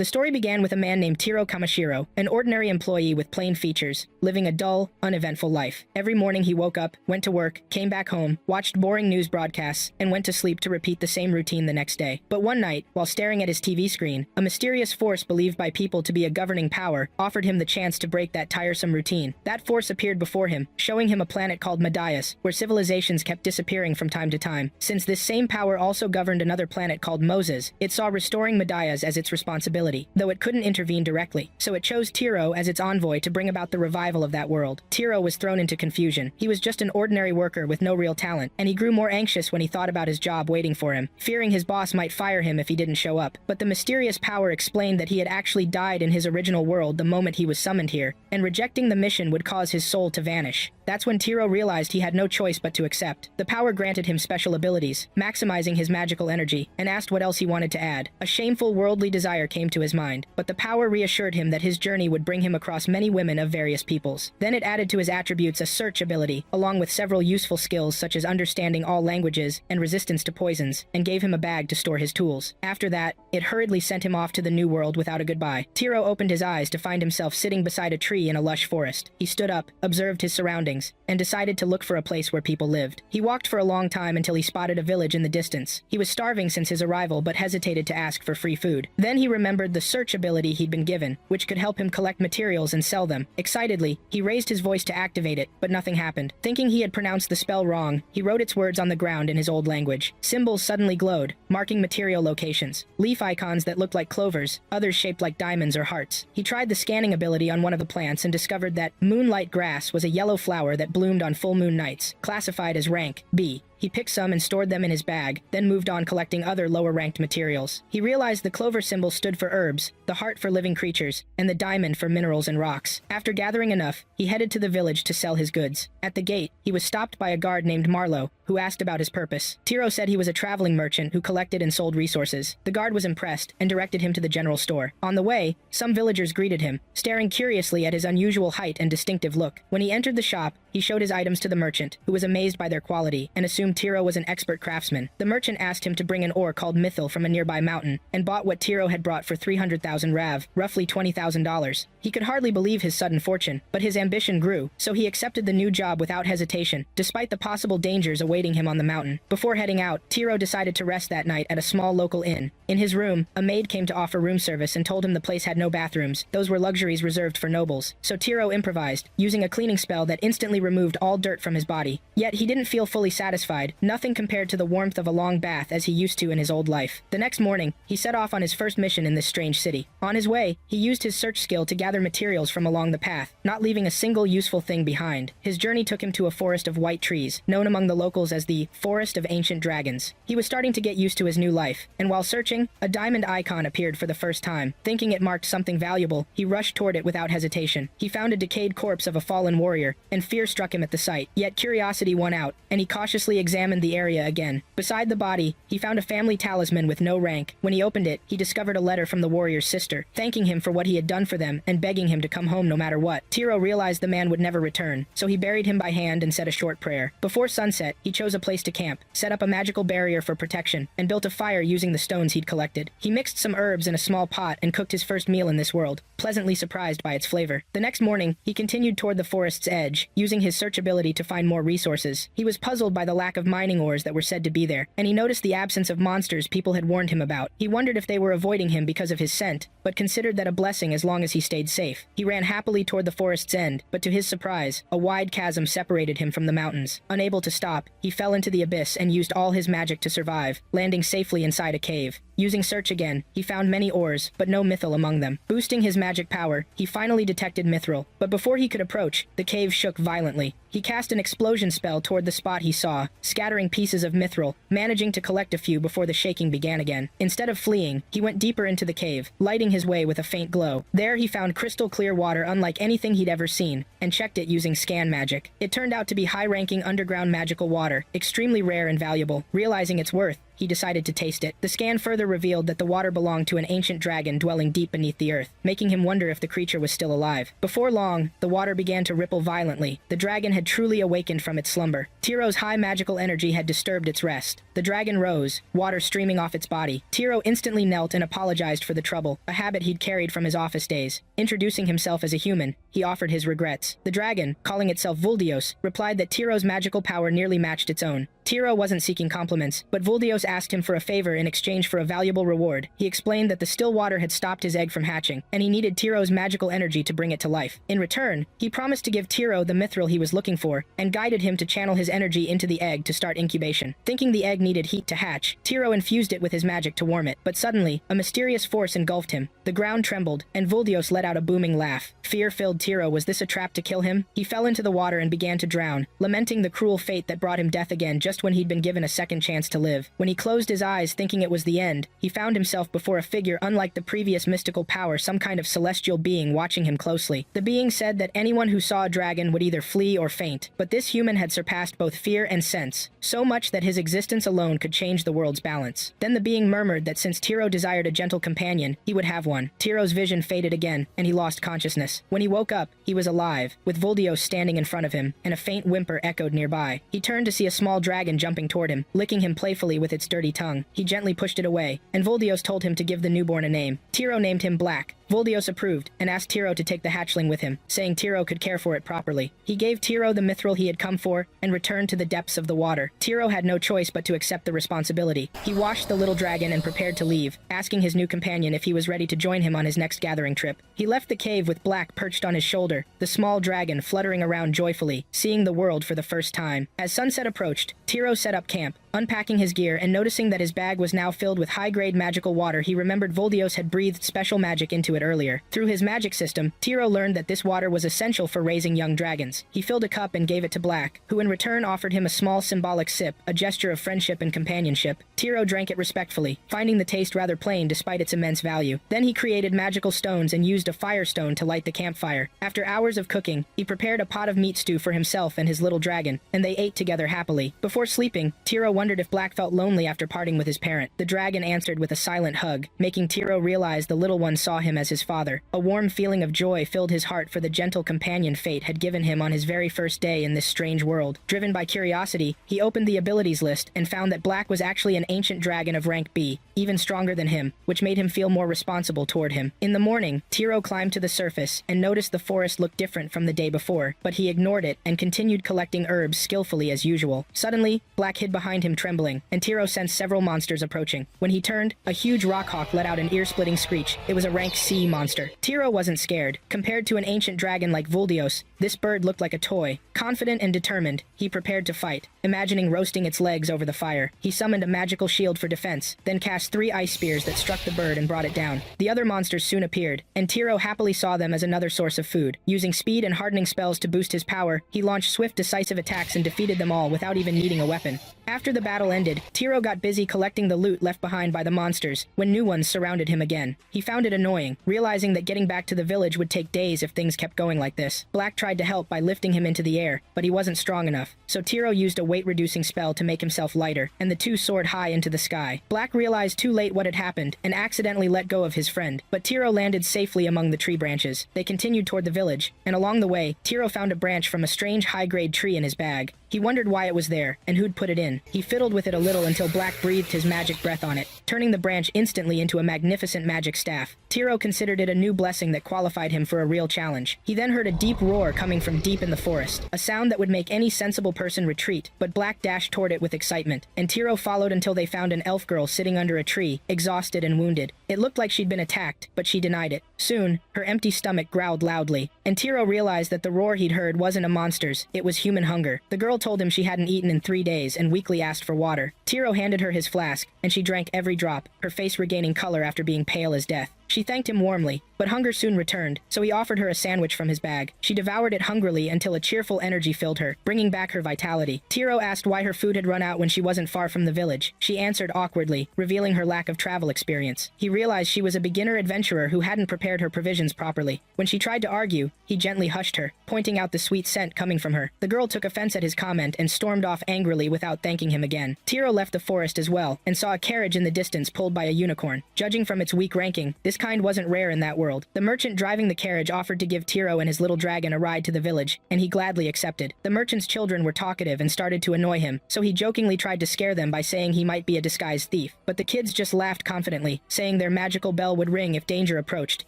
The story began with a man named Tiro Kamashiro, an ordinary employee with plain features, living a dull, uneventful life. Every morning he woke up, went to work, came back home, watched boring news broadcasts, and went to sleep to repeat the same routine the next day. But one night, while staring at his TV screen, a mysterious force believed by people to be a governing power offered him the chance to break that tiresome routine. That force appeared before him, showing him a planet called Medias, where civilizations kept disappearing from time to time. Since this same power also governed another planet called Moses, it saw restoring Medias as its responsibility, though it couldn't intervene directly. So it chose Tiro as its envoy to bring about the revival of that world. Tiro was thrown into confusion. He was just an ordinary worker with no real talent, and he grew more anxious when he thought about his job waiting for him, fearing his boss might fire him if he didn't show up. But the mysterious power explained that he had actually died in his original world the moment he was summoned here, and rejecting the mission would cause his soul to vanish. That's when Tiro realized he had no choice but to accept. The power granted him special abilities, maximizing his magical energy, and asked what else he wanted to add. A shameful worldly desire came to his mind, but the power reassured him that his journey would bring him across many women of various peoples. Then it added to his attributes a search ability, along with several useful skills such as understanding all languages and resistance to poisons, and gave him a bag to store his tools. After that, it hurriedly sent him off to the new world without a goodbye. Tiro opened his eyes to find himself sitting beside a tree in a lush forest. He stood up, observed his surroundings, and decided to look for a place where people lived. He walked for a long time until he spotted a village in the distance. He was starving since his arrival but hesitated to ask for free food. Then he remembered the search ability he'd been given, which could help him collect materials and sell them. Excitedly, he raised his voice to activate it, but nothing happened. Thinking he had pronounced the spell wrong, he wrote its words on the ground in his old language. Symbols suddenly glowed, marking material locations. Leaf icons that looked like clovers, others shaped like diamonds or hearts. He tried the scanning ability on one of the plants and discovered that moonlight grass was a yellow flower that bloomed on full moon nights, classified as rank B. He picked some and stored them in his bag, then moved on collecting other lower-ranked materials. He realized the clover symbol stood for herbs, the heart for living creatures, and the diamond for minerals and rocks. After gathering enough, he headed to the village to sell his goods. At the gate, he was stopped by a guard named Marlowe, who asked about his purpose. Tiro said he was a traveling merchant who collected and sold resources. The guard was impressed and directed him to the general store. On the way, some villagers greeted him, staring curiously at his unusual height and distinctive look. When he entered the shop, he showed his items to the merchant, who was amazed by their quality and assumed Tiro was an expert craftsman. The merchant asked him to bring an ore called mithril from a nearby mountain, and bought what Tiro had brought for 300,000 rav, roughly $20,000. He could hardly believe his sudden fortune, but his ambition grew, so he accepted the new job without hesitation, despite the possible dangers awaiting him on the mountain. Before heading out, Tiro decided to rest that night at a small local inn. In his room, a maid came to offer room service and told him the place had no bathrooms. Those were luxuries reserved for nobles. So Tiro improvised, using a cleaning spell that instantly removed all dirt from his body. Yet he didn't feel fully satisfied, nothing compared to the warmth of a long bath as he used to in his old life. The next morning, he set off on his first mission in this strange city. On his way, he used his search skill to gather materials from along the path, not leaving a single useful thing behind. His journey took him to a forest of white trees, known among the locals as the Forest of Ancient Dragons. He was starting to get used to his new life, and while searching, a diamond icon appeared for the first time. Thinking it marked something valuable, he rushed toward it without hesitation. He found a decayed corpse of a fallen warrior, and fear struck him at the sight. Yet curiosity won out, and he cautiously examined the area again. Beside the body, he found a family talisman with no rank. When he opened it, he discovered a letter from the warrior's sister, thanking him for what he had done for them and begging him to come home no matter what. Tiro realized the man would never return, so he buried him by hand and said a short prayer. Before sunset, he chose a place to camp, set up a magical barrier for protection, and built a fire using the stones he'd collected. He mixed some herbs in a small pot and cooked his first meal in this world, pleasantly surprised by its flavor. The next morning, he continued toward the forest's edge, using his search ability to find more resources. He was puzzled by the lack of mining ores that were said to be there, and he noticed the absence of monsters people had warned him about. He wondered if they were avoiding him because of his scent, but considered that a blessing as long as he stayed safe. He ran happily toward the forest's end, but to his surprise, a wide chasm separated him from the mountains. Unable to stop, he fell into the abyss and used all his magic to survive, landing safely inside a cave. Using search again, he found many ores, but no mithril among them. Boosting his magic power, he finally detected mithril, but before he could approach, the cave shook violently. He cast an explosion spell toward the spot he saw, scattering pieces of mithril, managing to collect a few before the shaking began again. Instead of fleeing, he went deeper into the cave, lighting his way with a faint glow. There he found crystal clear water unlike anything he'd ever seen, and checked it using scan magic. It turned out to be high-ranking underground magical water, extremely rare and valuable. Realizing its worth, he decided to taste it. The scan further revealed that the water belonged to an ancient dragon dwelling deep beneath the earth, making him wonder if the creature was still alive. Before long, the water began to ripple violently. The dragon had truly awakened from its slumber. Tiro's high magical energy had disturbed its rest. The dragon rose, water streaming off its body. Tiro instantly knelt and apologized for the trouble, a habit he'd carried from his office days. Introducing himself as a human, he offered his regrets. The dragon, calling itself Vuldios, replied that Tiro's magical power nearly matched its own. Tiro wasn't seeking compliments, but Vuldios asked him for a favor in exchange for a valuable reward. He explained that the still water had stopped his egg from hatching, and he needed Tiro's magical energy to bring it to life. In return, he promised to give Tiro the mithril he was looking for, and guided him to channel his energy into the egg to start incubation. Thinking the egg needed heat to hatch, Tiro infused it with his magic to warm it, but suddenly, a mysterious force engulfed him. The ground trembled, and Vuldios let out a booming laugh. Fear-filled Tiro, was this a trap to kill him? He fell into the water and began to drown, lamenting the cruel fate that brought him death again just when he'd been given a second chance to live. When he closed his eyes thinking it was the end, he found himself before a figure unlike the previous mystical power, some kind of celestial being watching him closely. The being said that anyone who saw a dragon would either flee or faint, but this human had surpassed both fear and sense, so much that his existence alone could change the world's balance. Then the being murmured that since Tiro desired a gentle companion, he would have one. Tiro's vision faded again, and he lost consciousness. When he woke up, he was alive, with Vuldios standing in front of him, and a faint whimper echoed nearby. He turned to see a small dragon jumping toward him, licking him playfully with its dirty tongue. He gently pushed it away, and Vuldios told him to give the newborn a name. Tiro named him Black. Vuldios approved, and asked Tiro to take the hatchling with him, saying Tiro could care for it properly. He gave Tiro the mithril he had come for, and returned to the depths of the water. Tiro had no choice but to accept the responsibility. He washed the little dragon and prepared to leave, asking his new companion if he was ready to join him on his next gathering trip. He left the cave with Black perched on his shoulder, the small dragon fluttering around joyfully, seeing the world for the first time. As sunset approached, Tiro set up camp. Unpacking his gear and noticing that his bag was now filled with high-grade magical water, he remembered Vuldios had breathed special magic into it earlier. Through his magic system, Tiro learned that this water was essential for raising young dragons. He filled a cup and gave it to Black, who in return offered him a small symbolic sip, a gesture of friendship and companionship. Tiro drank it respectfully, finding the taste rather plain despite its immense value. Then he created magical stones and used a firestone to light the campfire. After hours of cooking, he prepared a pot of meat stew for himself and his little dragon, and they ate together happily. Before sleeping, Tiro wondered if Black felt lonely after parting with his parent. The dragon answered with a silent hug, making Tiro realize the little one saw him as his father. A warm feeling of joy filled his heart for the gentle companion fate had given him on his very first day in this strange world. Driven by curiosity, he opened the abilities list and found that Black was actually an ancient dragon of rank B, even stronger than him, which made him feel more responsible toward him. In the morning, Tiro climbed to the surface and noticed the forest looked different from the day before, but he ignored it and continued collecting herbs skillfully as usual. Suddenly, Black hid behind him trembling, and Tiro sensed several monsters approaching. When he turned, a huge rockhawk let out an ear-splitting screech. It was a rank C monster. Tiro wasn't scared. Compared to an ancient dragon like Vuldios, this bird looked like a toy. Confident and determined, he prepared to fight, imagining roasting its legs over the fire. He summoned a magical shield for defense, then cast 3 ice spears that struck the bird and brought it down. The other monsters soon appeared, and Tiro happily saw them as another source of food. Using speed and hardening spells to boost his power, he launched swift, decisive attacks and defeated them all without even needing a weapon. After the battle ended, Tiro got busy collecting the loot left behind by the monsters when new ones surrounded him again. He found it annoying, realizing that getting back to the village would take days if things kept going like this. Black tried to help by lifting him into the air, but he wasn't strong enough, so Tiro used a weight-reducing spell to make himself lighter, and the two soared high into the sky. Black realized too late what had happened and accidentally let go of his friend, but Tiro landed safely among the tree branches. They continued toward the village, and along the way, Tiro found a branch from a strange high-grade tree in his bag. He wondered why it was there, and who'd put it in. He fiddled with it a little until Black breathed his magic breath on it, turning the branch instantly into a magnificent magic staff. Tiro considered it a new blessing that qualified him for a real challenge. He then heard a deep roar coming from deep in the forest, a sound that would make any sensible person retreat, but Black dashed toward it with excitement, and Tiro followed until they found an elf girl sitting under a tree, exhausted and wounded. It looked like she'd been attacked, but she denied it. Soon, her empty stomach growled loudly, and Tiro realized that the roar he'd heard wasn't a monster's, it was human hunger. The girl told him she hadn't eaten in 3 days and weakly asked for water. Tiro handed her his flask, and she drank every drop, her face regaining color after being pale as death. She thanked him warmly, but hunger soon returned, so he offered her a sandwich from his bag. She devoured it hungrily until a cheerful energy filled her, bringing back her vitality. Tiro asked why her food had run out when she wasn't far from the village. She answered awkwardly, revealing her lack of travel experience. He realized she was a beginner adventurer who hadn't prepared her provisions properly. When she tried to argue, he gently hushed her, pointing out the sweet scent coming from her. The girl took offense at his comment and stormed off angrily without thanking him again. Tiro left the forest as well, and saw a carriage in the distance pulled by a unicorn. Judging from its weak ranking, this kind wasn't rare in that world. The merchant driving the carriage offered to give Tiro and his little dragon a ride to the village, and he gladly accepted. The merchant's children were talkative and started to annoy him, so he jokingly tried to scare them by saying he might be a disguised thief. But the kids just laughed confidently, saying their magical bell would ring if danger approached,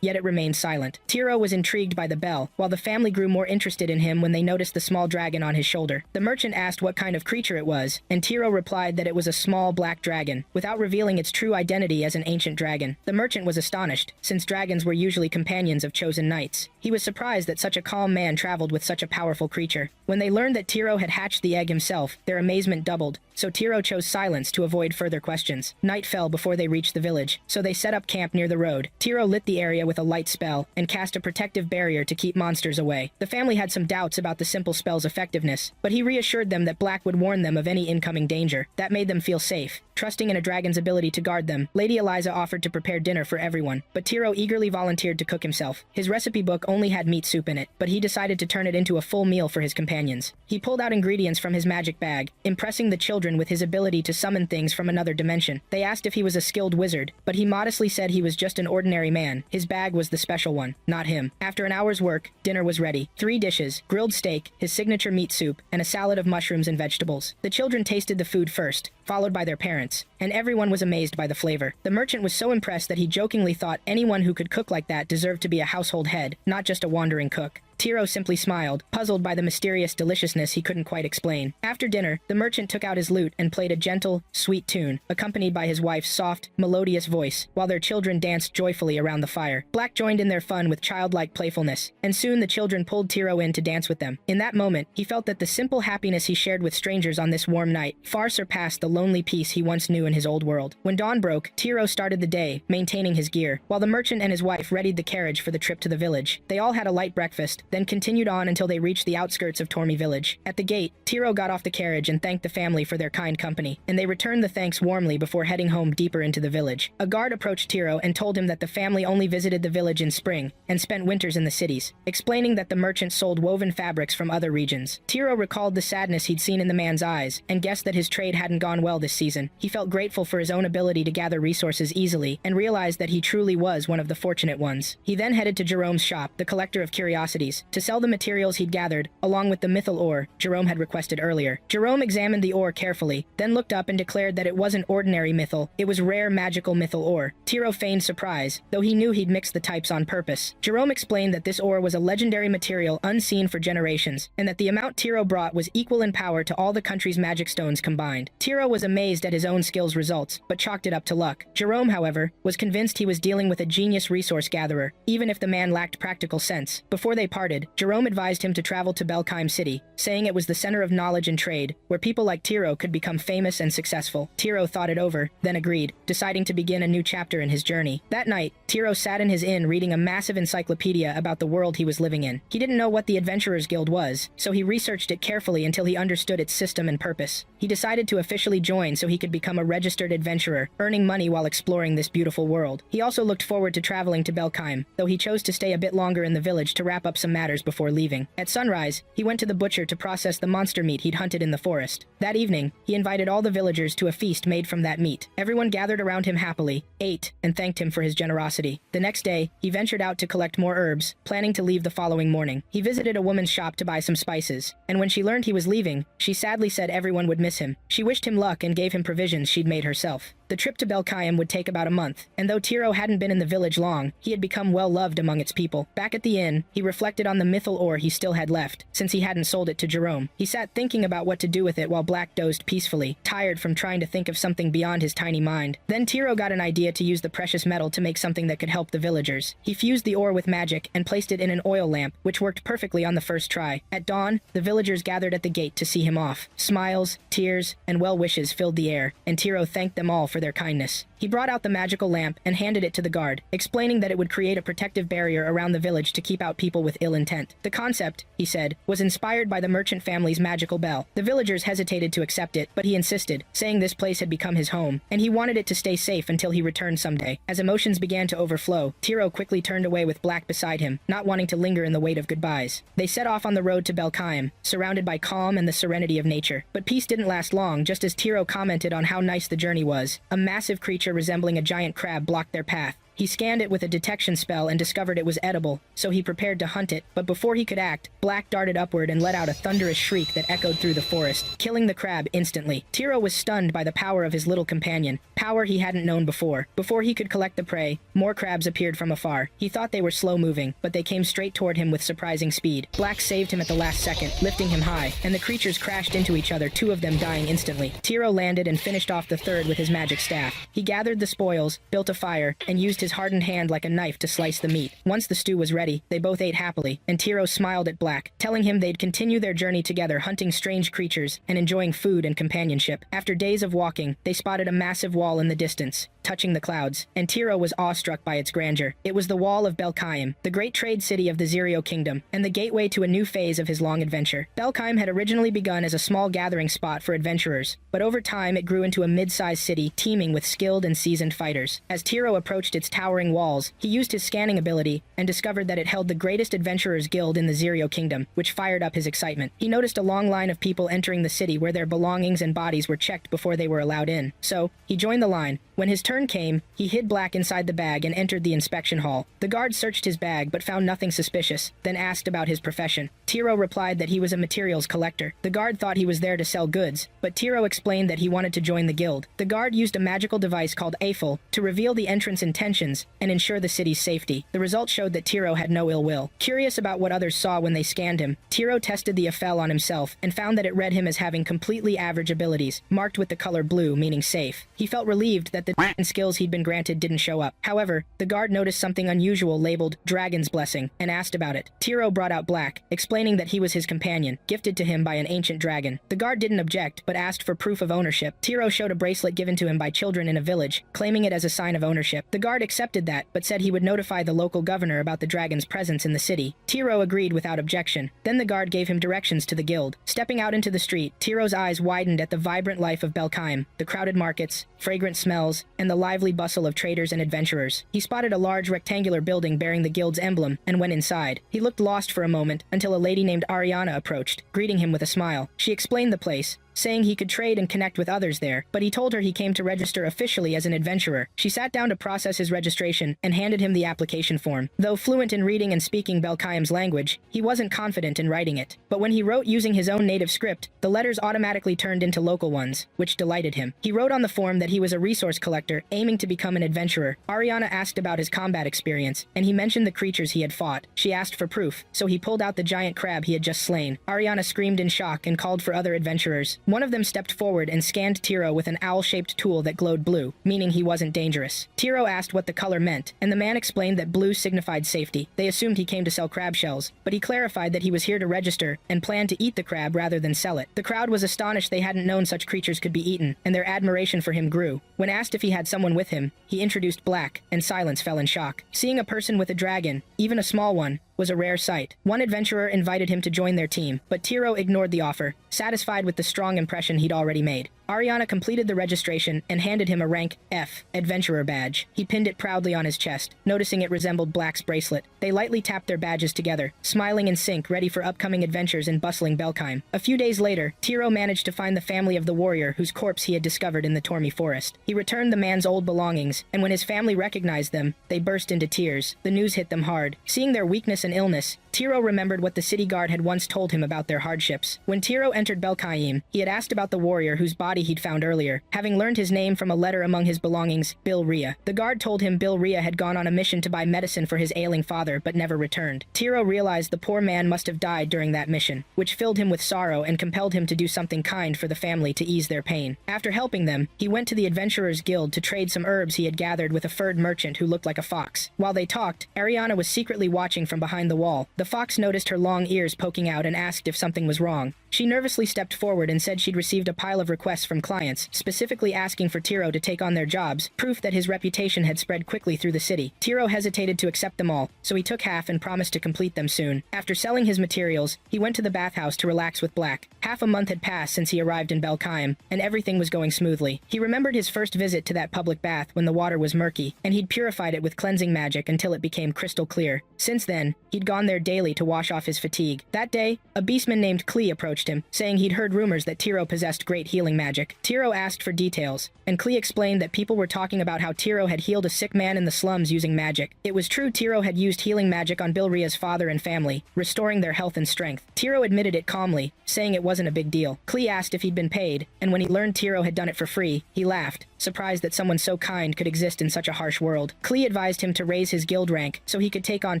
yet it remained silent. Tiro was intrigued by the bell, while the family grew more interested in him when they noticed the small dragon on his shoulder. The merchant asked what kind of creature it was, and Tiro replied that it was a small black dragon, without revealing its true identity as an ancient dragon. The merchant was astonished, since dragons were usually companions of chosen knights. He was surprised that such a calm man traveled with such a powerful creature. When they learned that Tiro had hatched the egg himself, their amazement doubled, so Tiro chose silence to avoid further questions. Night fell before they reached the village, so they set up camp near the road. Tiro lit the area with a light spell, and cast a protective barrier to keep monsters away. The family had some doubts about the simple spell's effectiveness, but he reassured them that Black would warn them of any incoming danger. That made them feel safe. Trusting in a dragon's ability to guard them, Lady Eliza offered to prepare dinner for everyone, but Tiro eagerly volunteered to cook himself. His recipe book only had meat soup in it, but he decided to turn it into a full meal for his companions. He pulled out ingredients from his magic bag, impressing the children with his ability to summon things from another dimension. They asked if he was a skilled wizard, but he modestly said he was just an ordinary man. His bag was the special one, not him. After an hour's work, dinner was ready. 3 dishes: grilled steak, his signature meat soup, and a salad of mushrooms and vegetables. The children tasted the food first, followed by their parents, and everyone was amazed by the flavor. The merchant was so impressed that he jokingly thought anyone who could cook like that deserved to be a household head, not just a wandering cook. Tiro simply smiled, puzzled by the mysterious deliciousness he couldn't quite explain. After dinner, the merchant took out his lute and played a gentle, sweet tune, accompanied by his wife's soft, melodious voice, while their children danced joyfully around the fire. Black joined in their fun with childlike playfulness, and soon the children pulled Tiro in to dance with them. In that moment, he felt that the simple happiness he shared with strangers on this warm night far surpassed the lonely peace he once knew in his old world. When dawn broke, Tiro started the day, maintaining his gear, while the merchant and his wife readied the carriage for the trip to the village. They all had a light breakfast, then continued on until they reached the outskirts of Tormi village. At the gate, Tiro got off the carriage and thanked the family for their kind company, and they returned the thanks warmly before heading home deeper into the village. A guard approached Tiro and told him that the family only visited the village in spring and spent winters in the cities, explaining that the merchant sold woven fabrics from other regions. Tiro recalled the sadness he'd seen in the man's eyes and guessed that his trade hadn't gone well this season. He felt grateful for his own ability to gather resources easily and realized that he truly was one of the fortunate ones. He then headed to Jerome's shop, the collector of curiosities, to sell the materials he'd gathered, along with the mythal ore Jerome had requested earlier. Jerome examined the ore carefully, then looked up and declared that it wasn't ordinary mythal, it was rare magical mythal ore. Tiro feigned surprise, though he knew he'd mixed the types on purpose. Jerome explained that this ore was a legendary material unseen for generations, and that the amount Tiro brought was equal in power to all the country's magic stones combined. Tiro was amazed at his own skills results, but chalked it up to luck. Jerome, however, was convinced he was dealing with a genius resource gatherer, even if the man lacked practical sense. Before they parted, Jerome advised him to travel to Belkheim City, saying it was the center of knowledge and trade, where people like Tiro could become famous and successful. Tiro thought it over, then agreed, deciding to begin a new chapter in his journey. That night, Tiro sat in his inn reading a massive encyclopedia about the world he was living in. He didn't know what the Adventurers Guild was, so he researched it carefully until he understood its system and purpose. He decided to officially join so he could become a registered adventurer, earning money while exploring this beautiful world. He also looked forward to traveling to Belkheim, though he chose to stay a bit longer in the village to wrap up some matters before leaving. At sunrise, he went to the butcher to process the monster meat he'd hunted in the forest. That evening, he invited all the villagers to a feast made from that meat. Everyone gathered around him happily, ate, and thanked him for his generosity. The next day, he ventured out to collect more herbs, planning to leave the following morning. He visited a woman's shop to buy some spices, and when she learned he was leaving, she sadly said everyone would miss him. She wished him luck and gave him provisions she'd made herself. The trip to Belkheim would take about a month, and though Tiro hadn't been in the village long, he had become well loved among its people. Back at the inn, he reflected on the mythal ore he still had left, since he hadn't sold it to Jerome. He sat thinking about what to do with it while Black dozed peacefully, tired from trying to think of something beyond his tiny mind. Then Tiro got an idea to use the precious metal to make something that could help the villagers. He fused the ore with magic and placed it in an oil lamp, which worked perfectly on the first try. At dawn, the villagers gathered at the gate to see him off. Smiles, tears, and well wishes filled the air, and Tiro thanked them all for their kindness. He brought out the magical lamp and handed it to the guard, explaining that it would create a protective barrier around the village to keep out people with ill intent. The concept, he said, was inspired by the merchant family's magical bell. The villagers hesitated to accept it, but he insisted, saying this place had become his home, and he wanted it to stay safe until he returned someday. As emotions began to overflow, Tiro quickly turned away with Black beside him, not wanting to linger in the weight of goodbyes. They set off on the road to Belkaim, surrounded by calm and the serenity of nature. But peace didn't last long. Just as Tiro commented on how nice the journey was, a massive creature resembling a giant crab blocked their path. He scanned it with a detection spell and discovered it was edible, so he prepared to hunt it, but before he could act, Black darted upward and let out a thunderous shriek that echoed through the forest, killing the crab instantly. Tiro was stunned by the power of his little companion, power he hadn't known before. Before he could collect the prey, more crabs appeared from afar. He thought they were slow-moving, but they came straight toward him with surprising speed. Black saved him at the last second, lifting him high, and the creatures crashed into each other, two of them dying instantly. Tiro landed and finished off the third with his magic staff. He gathered the spoils, built a fire, and used his hardened hand like a knife to slice the meat. Once the stew was ready, they both ate happily, and Tiro smiled at Black, telling him they'd continue their journey together, hunting strange creatures and enjoying food and companionship. After days of walking, they spotted a massive wall in the distance, touching the clouds, and Tiro was awestruck by its grandeur. It was the Wall of Belkaim, the great trade city of the Zero Kingdom, and the gateway to a new phase of his long adventure. Belkaim had originally begun as a small gathering spot for adventurers, but over time it grew into a mid-sized city teeming with skilled and seasoned fighters. As Tiro approached its towering walls, he used his scanning ability and discovered that it held the greatest adventurers guild in the Zero Kingdom, which fired up his excitement. He noticed a long line of people entering the city where their belongings and bodies were checked before they were allowed in, so he joined the line. When his turn came, he hid Black inside the bag and entered the inspection hall. The guard searched his bag but found nothing suspicious, then asked about his profession. Tiro replied that he was a materials collector. The guard thought he was there to sell goods, but Tiro explained that he wanted to join the guild. The guard used a magical device called Eiffel to reveal the entrance intentions and ensure the city's safety. The results showed that Tiro had no ill will. Curious about what others saw when they scanned him, Tiro tested the Eiffel on himself and found that it read him as having completely average abilities, marked with the color blue, meaning safe. He felt relieved that the skills he'd been granted didn't show up. However, the guard noticed something unusual labeled Dragon's Blessing and asked about it. Tiro brought out Black, explaining that he was his companion, gifted to him by an ancient dragon. The guard didn't object, but asked for proof of ownership. Tiro showed a bracelet given to him by children in a village, claiming it as a sign of ownership. The guard accepted that, but said he would notify the local governor about the dragon's presence in the city. Tiro agreed without objection. Then the guard gave him directions to the guild. Stepping out into the street, Tiro's eyes widened at the vibrant life of Belkaim, the crowded markets, fragrant smells, and the lively bustle of traders and adventurers. He spotted a large rectangular building bearing the guild's emblem and went inside. He looked lost for a moment until a lady named Ariana approached, greeting him with a smile. She explained the place, saying he could trade and connect with others there, but he told her he came to register officially as an adventurer. She sat down to process his registration and handed him the application form. Though fluent in reading and speaking Belkaim's language, he wasn't confident in writing it. But when he wrote using his own native script, the letters automatically turned into local ones, which delighted him. He wrote on the form that he was a resource collector aiming to become an adventurer. Ariana asked about his combat experience, and he mentioned the creatures he had fought. She asked for proof, so he pulled out the giant crab he had just slain. Ariana screamed in shock and called for other adventurers. One of them stepped forward and scanned Tiro with an owl-shaped tool that glowed blue, meaning he wasn't dangerous. Tiro asked what the color meant, and the man explained that blue signified safety. They assumed he came to sell crab shells, but he clarified that he was here to register and planned to eat the crab rather than sell it. The crowd was astonished they hadn't known such creatures could be eaten, and their admiration for him grew. When asked if he had someone with him, he introduced Black, and silence fell in shock. Seeing a person with a dragon, even a small one, was a rare sight. One adventurer invited him to join their team, but Tiro ignored the offer, satisfied with the strong impression he'd already made. Ariana completed the registration and handed him a rank F adventurer badge. He pinned it proudly on his chest, noticing it resembled Black's bracelet. They lightly tapped their badges together, smiling in sync, ready for upcoming adventures in bustling Belkaim. A few days later, Tiro managed to find the family of the warrior whose corpse he had discovered in the Tormy forest. He returned the man's old belongings, and when his family recognized them, they burst into tears. The news hit them hard. Seeing their weakness and illness, Tiro remembered what the city guard had once told him about their hardships. When Tiro entered Belkaim, he had asked about the warrior whose body he'd found earlier, having learned his name from a letter among his belongings, Bill Rhea. The guard told him Bill Rhea had gone on a mission to buy medicine for his ailing father, but never returned. Tiro realized the poor man must have died during that mission, which filled him with sorrow and compelled him to do something kind for the family to ease their pain. After helping them, he went to the Adventurers Guild to trade some herbs he had gathered with a furred merchant who looked like a fox. While they talked, Ariana was secretly watching from behind the wall. The fox noticed her long ears poking out and asked if something was wrong. She nervously stepped forward and said she'd received a pile of requests from clients, specifically asking for Tiro to take on their jobs, proof that his reputation had spread quickly through the city. Tiro hesitated to accept them all, so he took half and promised to complete them soon. After selling his materials, he went to the bathhouse to relax with Black. Half a month had passed since he arrived in Belkaim, and everything was going smoothly. He remembered his first visit to that public bath when the water was murky, and he'd purified it with cleansing magic until it became crystal clear. Since then, he'd gone there daily to wash off his fatigue. That day, a beastman named Klee approached him, saying he'd heard rumors that Tiro possessed great healing magic. Tiro asked for details, and Klee explained that people were talking about how Tiro had healed a sick man in the slums using magic. It was true Tiro had used healing magic on Bilria's father and family, restoring their health and strength. Tiro admitted it calmly, saying it wasn't a big deal. Klee asked if he'd been paid, and when he learned Tiro had done it for free, he laughed, surprised that someone so kind could exist in such a harsh world. Klee advised him to raise his guild rank so he could take on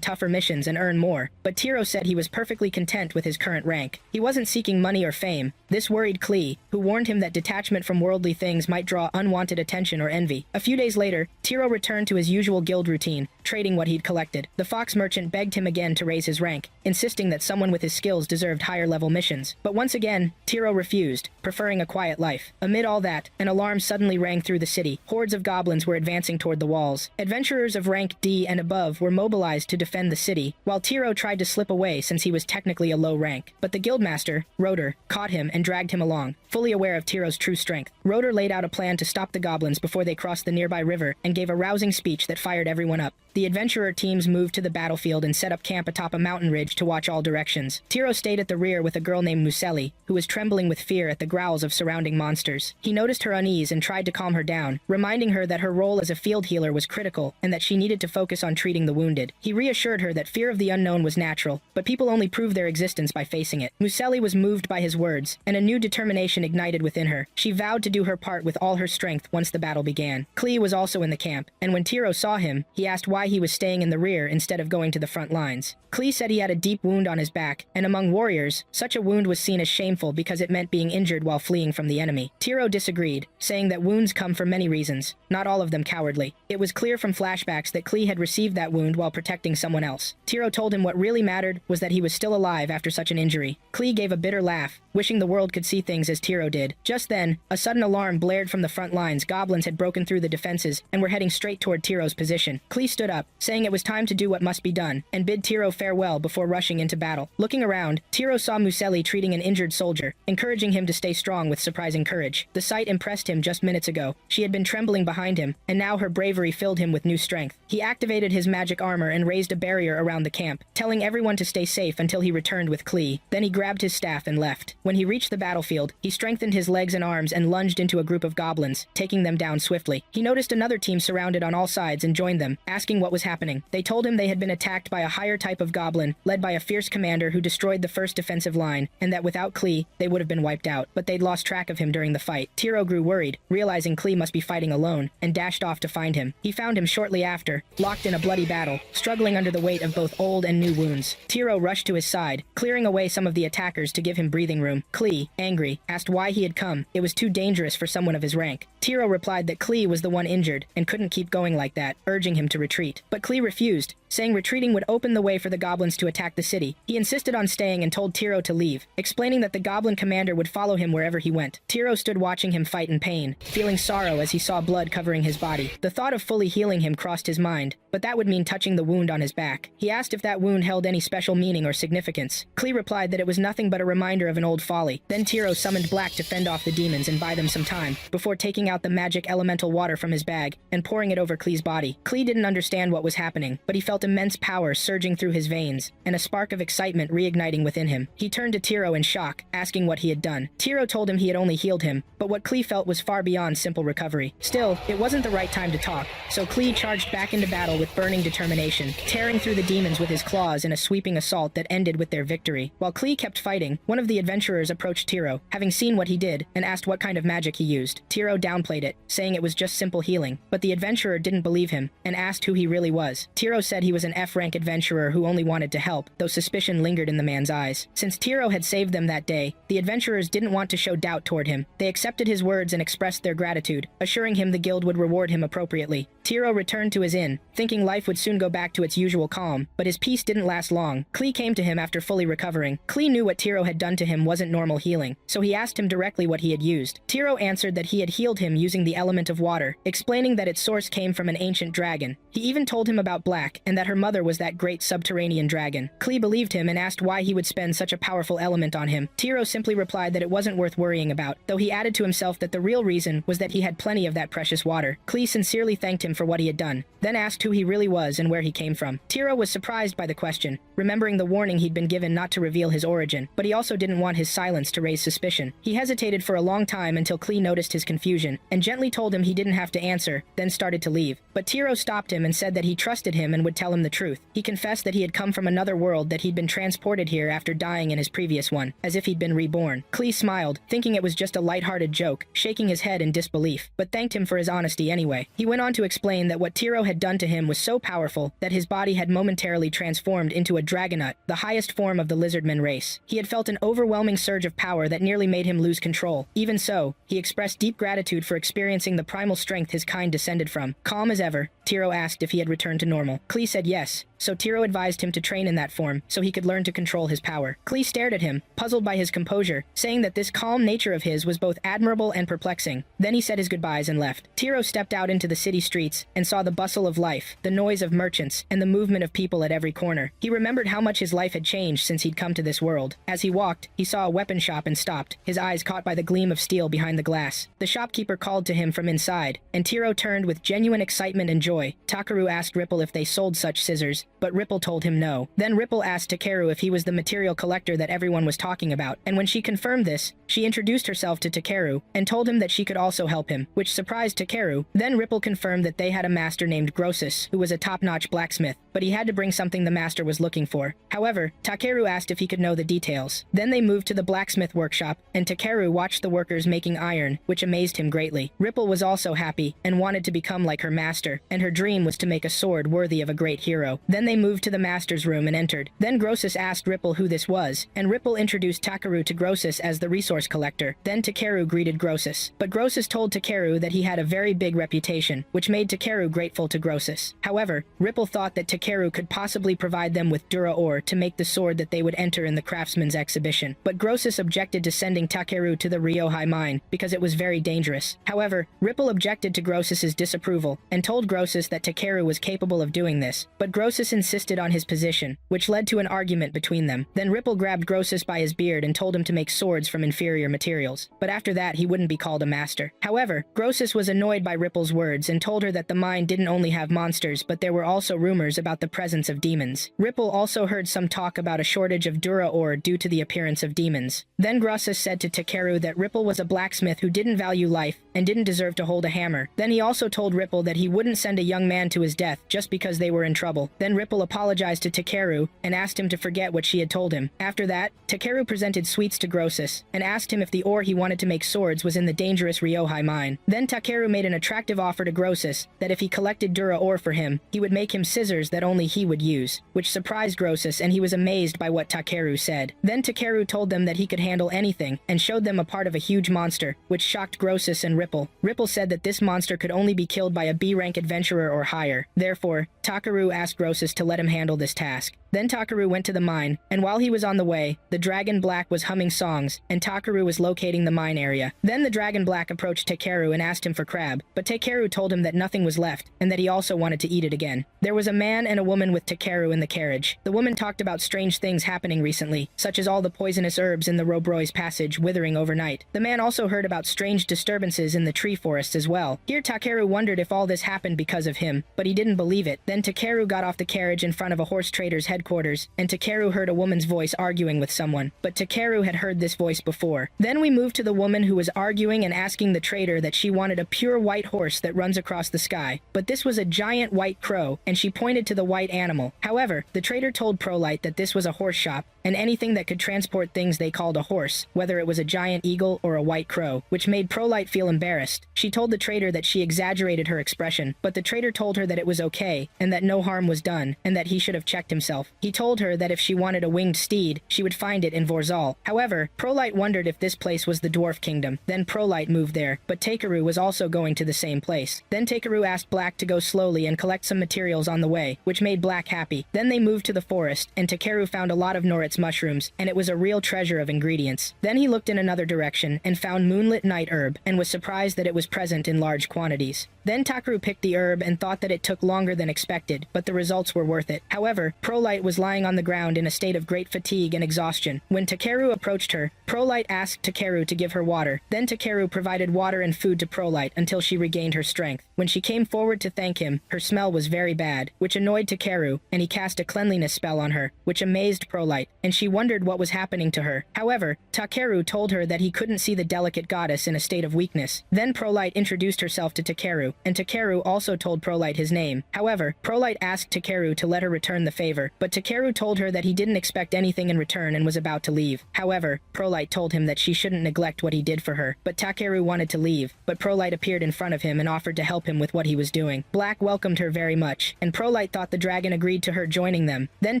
tougher missions and earn more, but Tiro said he was perfectly content with his current rank. He wasn't seeking money or fame. This worried Klee, who warned him that detachment from worldly things might draw unwanted attention or envy. A few days later, Tiro returned to his usual guild routine, trading what he'd collected. The fox merchant begged him again to raise his rank, insisting that someone with his skills deserved higher-level missions. But once again, Tiro refused, preferring a quiet life. Amid all that, an alarm suddenly rang through the city. Hordes of goblins were advancing toward the walls. Adventurers of rank D and above were mobilized to defend the city, while Tiro tried to slip away since he was technically a low rank. But the guildmaster, Rotor, caught him and dragged him along, fully aware of Tiro's true strength. Rotor laid out a plan to stop the goblins before they crossed the nearby river and gave a rousing speech that fired everyone up. The adventurer teams moved to the battlefield and set up camp atop a mountain ridge to watch all directions. Tiro stayed at the rear with a girl named Muselli, who was trembling with fear at the growls of surrounding monsters. He noticed her unease and tried to calm her down, reminding her that her role as a field healer was critical and that she needed to focus on treating the wounded. He reassured her that fear of the unknown was natural, but people only prove their existence by facing it. Muselli was moved by his words, and a new determination ignited within her. She vowed to do her part with all her strength once the battle began. Klee was also in the camp, and when Tiro saw him, he asked why he was staying in the rear instead of going to the front lines. Klee said he had a deep wound on his back, and among warriors, such a wound was seen as shameful because it meant being injured while fleeing from the enemy. Tiro disagreed, saying that wounds come for many reasons, not all of them cowardly. It was clear from flashbacks that Klee had received that wound while protecting someone else. Tiro told him what really mattered was that he was still alive after such an injury. Klee gave a bitter laugh, wishing the world could see things as Tiro did. Just then, a sudden alarm blared from the front lines. Goblins had broken through the defenses and were heading straight toward Tiro's position. Klee stood up, saying it was time to do what must be done, and bid Tiro farewell before rushing into battle. Looking around, Tiro saw Muselli treating an injured soldier, encouraging him to stay strong with surprising courage. The sight impressed him just minutes ago. She had been trembling behind him, and now her bravery filled him with new strength. He activated his magic armor and raised a barrier around the camp, telling everyone to stay safe until he returned with Klee. Then he grabbed his staff and left. When he reached the battlefield, he strengthened his legs and arms and lunged into a group of goblins, taking them down swiftly. He noticed another team surrounded on all sides and joined them, asking what was happening. They told him they had been attacked by a higher type of goblin, led by a fierce commander who destroyed the first defensive line, and that without Klee, they would have been wiped out. But they'd lost track of him during the fight. Tiro grew worried, realizing Klee must be fighting alone, and dashed off to find him. He found him shortly after, locked in a bloody battle, struggling under the weight of both old and new wounds. Tiro rushed to his side, clearing away some of the attackers to give him breathing room. Klee, angry, asked why he had come. It was too dangerous for someone of his rank. Tiro replied that Klee was the one injured and couldn't keep going like that, urging him to retreat. But Klee refused, saying retreating would open the way for the goblins to attack the city. He insisted on staying and told Tiro to leave, explaining that the goblin commander would follow him wherever he went. Tiro stood watching him fight in pain, feeling sorrow as he saw blood covering his body. The thought of fully healing him crossed his mind, but that would mean touching the wound on his back. He asked if that wound held any special meaning or significance. Klee replied that it was nothing but a reminder of an old folly. Then Tiro summoned Black to fend off the demons and buy them some time, before taking out the magic elemental water from his bag and pouring it over Klee's body. Klee didn't understand what was happening, but he felt immense power surging through his veins, and a spark of excitement reigniting within him. He turned to Tiro in shock, asking what he had done. Tiro told him he had only healed him, but what Klee felt was far beyond simple recovery. Still, it wasn't the right time to talk, so Klee charged back into battle with burning determination, tearing through the demons with his claws in a sweeping assault that ended with their victory. While Klee kept fighting, one of the adventurers approached Tiro, having seen what he did, and asked what kind of magic he used. Tiro downplayed it, saying it was just simple healing, but the adventurer didn't believe him, and asked who he really was. Tiro said he he was an F-rank adventurer who only wanted to help, though suspicion lingered in the man's eyes. Since Tiro had saved them that day, the adventurers didn't want to show doubt toward him. They accepted his words and expressed their gratitude, assuring him the guild would reward him appropriately. Tiro returned to his inn, thinking life would soon go back to its usual calm, but his peace didn't last long. Klee came to him after fully recovering. Klee knew what Tiro had done to him wasn't normal healing, so he asked him directly what he had used. Tiro answered that he had healed him using the element of water, explaining that its source came from an ancient dragon. He even told him about Black, and that her mother was that great subterranean dragon. Klee believed him and asked why he would spend such a powerful element on him. Tiro simply replied that it wasn't worth worrying about, though he added to himself that the real reason was that he had plenty of that precious water. Klee sincerely thanked him for what he had done, then asked who he really was and where he came from. Tiro was surprised by the question, remembering the warning he'd been given not to reveal his origin, but he also didn't want his silence to raise suspicion. He hesitated for a long time until Klee noticed his confusion, and gently told him he didn't have to answer, then started to leave. But Tiro stopped him and said that he trusted him and would tell him the truth. He confessed that he had come from another world, that he'd been transported here after dying in his previous one, as if he'd been reborn. Klee smiled, thinking it was just a light-hearted joke, shaking his head in disbelief, but thanked him for his honesty anyway. He went on to explain that what Tiro had done to him was so powerful that his body had momentarily transformed into a dragonut, the highest form of the lizardman race. He had felt an overwhelming surge of power that nearly made him lose control. Even so, he expressed deep gratitude for experiencing the primal strength his kind descended from. Calm as ever, Tiro asked if he had returned to normal. Klee said yes, so Tiro advised him to train in that form so he could learn to control his power. Klee stared at him, puzzled by his composure, saying that this calm nature of his was both admirable and perplexing. Then he said his goodbyes and left. Tiro stepped out into the city streets and saw the bustle of life, the noise of merchants, and the movement of people at every corner. He remembered how much his life had changed since he'd come to this world. As he walked, he saw a weapon shop and stopped, his eyes caught by the gleam of steel behind the glass. The shopkeeper called to him from inside, and Tiro turned with genuine excitement and joy. Takeru asked Ripple if they sold such scissors, but Ripple told him no. Then Ripple asked Takeru if he was the material collector that everyone was talking about, and when she confirmed this, she introduced herself to Takeru and told him that she could also help him, which surprised Takeru. Then Ripple confirmed that they had a master named Grossus, who was a top-notch blacksmith, but he had to bring something the master was looking for. However, Takeru asked if he could know the details. Then they moved to the blacksmith workshop, and Takeru watched the workers making iron, which amazed him greatly. Ripple was also happy, and wanted to become like her master, and her dream was to make a sword worthy of a great hero. Then they moved to the master's room and entered. Then Grossus asked Ripple who this was, and Ripple introduced Takeru to Grossus as the resource collector. Then Takeru greeted Grossus, but Grossus told Takeru that he had a very big reputation, which made Takeru grateful to Grossus. However, Ripple thought that Takeru could possibly provide them with Dura ore to make the sword that they would enter in the craftsman's exhibition. But Grossus objected to sending Takeru to the Ryohei mine because it was very dangerous. However, Ripple objected to Grossus's disapproval and told Grossus that Takeru was capable of doing this, but Grossus insisted on his position, which led to an argument between them. Then Ripple grabbed Grossus by his beard and told him to make swords from inferior materials, but after that he wouldn't be called a master. However, Grossus was annoyed by Ripple's words and told her that the mine didn't only have monsters, but there were also rumors about the presence of demons. Ripple also heard some talk about a shortage of Dura ore due to the appearance of demons. Then Grossus said to Takeru that Ripple was a blacksmith who didn't value life and didn't deserve to hold a hammer. Then he also told Ripple that he wouldn't send a young man to his death just because they were in trouble. Then Ripple apologized to Takeru and asked him to forget what she had told him. After that, Takeru presented sweets to Grossus and asked him if the ore he wanted to make swords was in the dangerous Ryohei mine. Then Takeru made an attractive offer to Grossus that if he collected Dura ore for him, he would make him scissors that only he would use, which surprised Grossus, and he was amazed by what Takeru said. Then Takeru told them that he could handle anything and showed them a part of a huge monster, which shocked Grossus and Ripple. Ripple said that this monster could only be killed by a B-rank adventurer or higher. Therefore, Takeru asked Grossus to let him handle this task. Then Takeru went to the mine, and while he was on the way, the Dragon Black was humming songs, and Takeru was locating the mine area. Then the Dragon Black approached Takeru and asked him for crab, but Takeru told him that nothing was left, and that he also wanted to eat it again. There was a man and a woman with Takeru in the carriage. The woman talked about strange things happening recently, such as all the poisonous herbs in the Robroy's passage withering overnight. The man also heard about strange disturbances in the tree forests as well. Here Takeru wondered if all this happened because of him, but he didn't believe it. Then Takeru got off the carriage in front of a horse trader's headquarters, and Takeru heard a woman's voice arguing with someone. But Takeru had heard this voice before. before. Then we move to the woman who was arguing and asking the trader that she wanted a pure white horse that runs across the sky, but this was a giant white crow, and she pointed to the white animal. However, the trader told Prolight that this was a horse shop, and anything that could transport things they called a horse, whether it was a giant eagle or a white crow, which made Prolight feel embarrassed. She told the trader that she exaggerated her expression, but the trader told her that it was okay, and that no harm was done, and that he should have checked himself. He told her that if she wanted a winged steed, she would find it in Vorzal. However, Prolight wondered if this place was the Dwarf Kingdom. Then Prolight moved there, but Takeru was also going to the same place. Then Takeru asked Black to go slowly and collect some materials on the way, which made Black happy. Then they moved to the forest, and Takeru found a lot of Norit's mushrooms, and it was a real treasure of ingredients. Then he looked in another direction and found Moonlit Night Herb, and was surprised that it was present in large quantities. Then Takeru picked the herb and thought that it took longer than expected, but the results were worth it. However, Prolight was lying on the ground in a state of great fatigue and exhaustion. When Takeru approached her, Prolight asked Takeru to give her water. Then Takeru provided water and food to Prolight until she regained her strength. When she came forward to thank him, her smell was very bad, which annoyed Takeru, and he cast a cleanliness spell on her, which amazed Prolight, and she wondered what was happening to her. However, Takeru told her that he couldn't see the delicate goddess in a state of weakness. Then Prolight introduced herself to Takeru, and Takeru also told Prolight his name. However, Prolight asked Takeru to let her return the favor, but Takeru told her that he didn't expect anything in return and was about to leave. However, Prolight told him that she shouldn't neglect what he did for her, but Takeru wanted to leave, but Prolight appeared in front of him and offered to help him with what he was doing. Black welcomed her very much, and Prolight thought the dragon agreed to her joining them. Then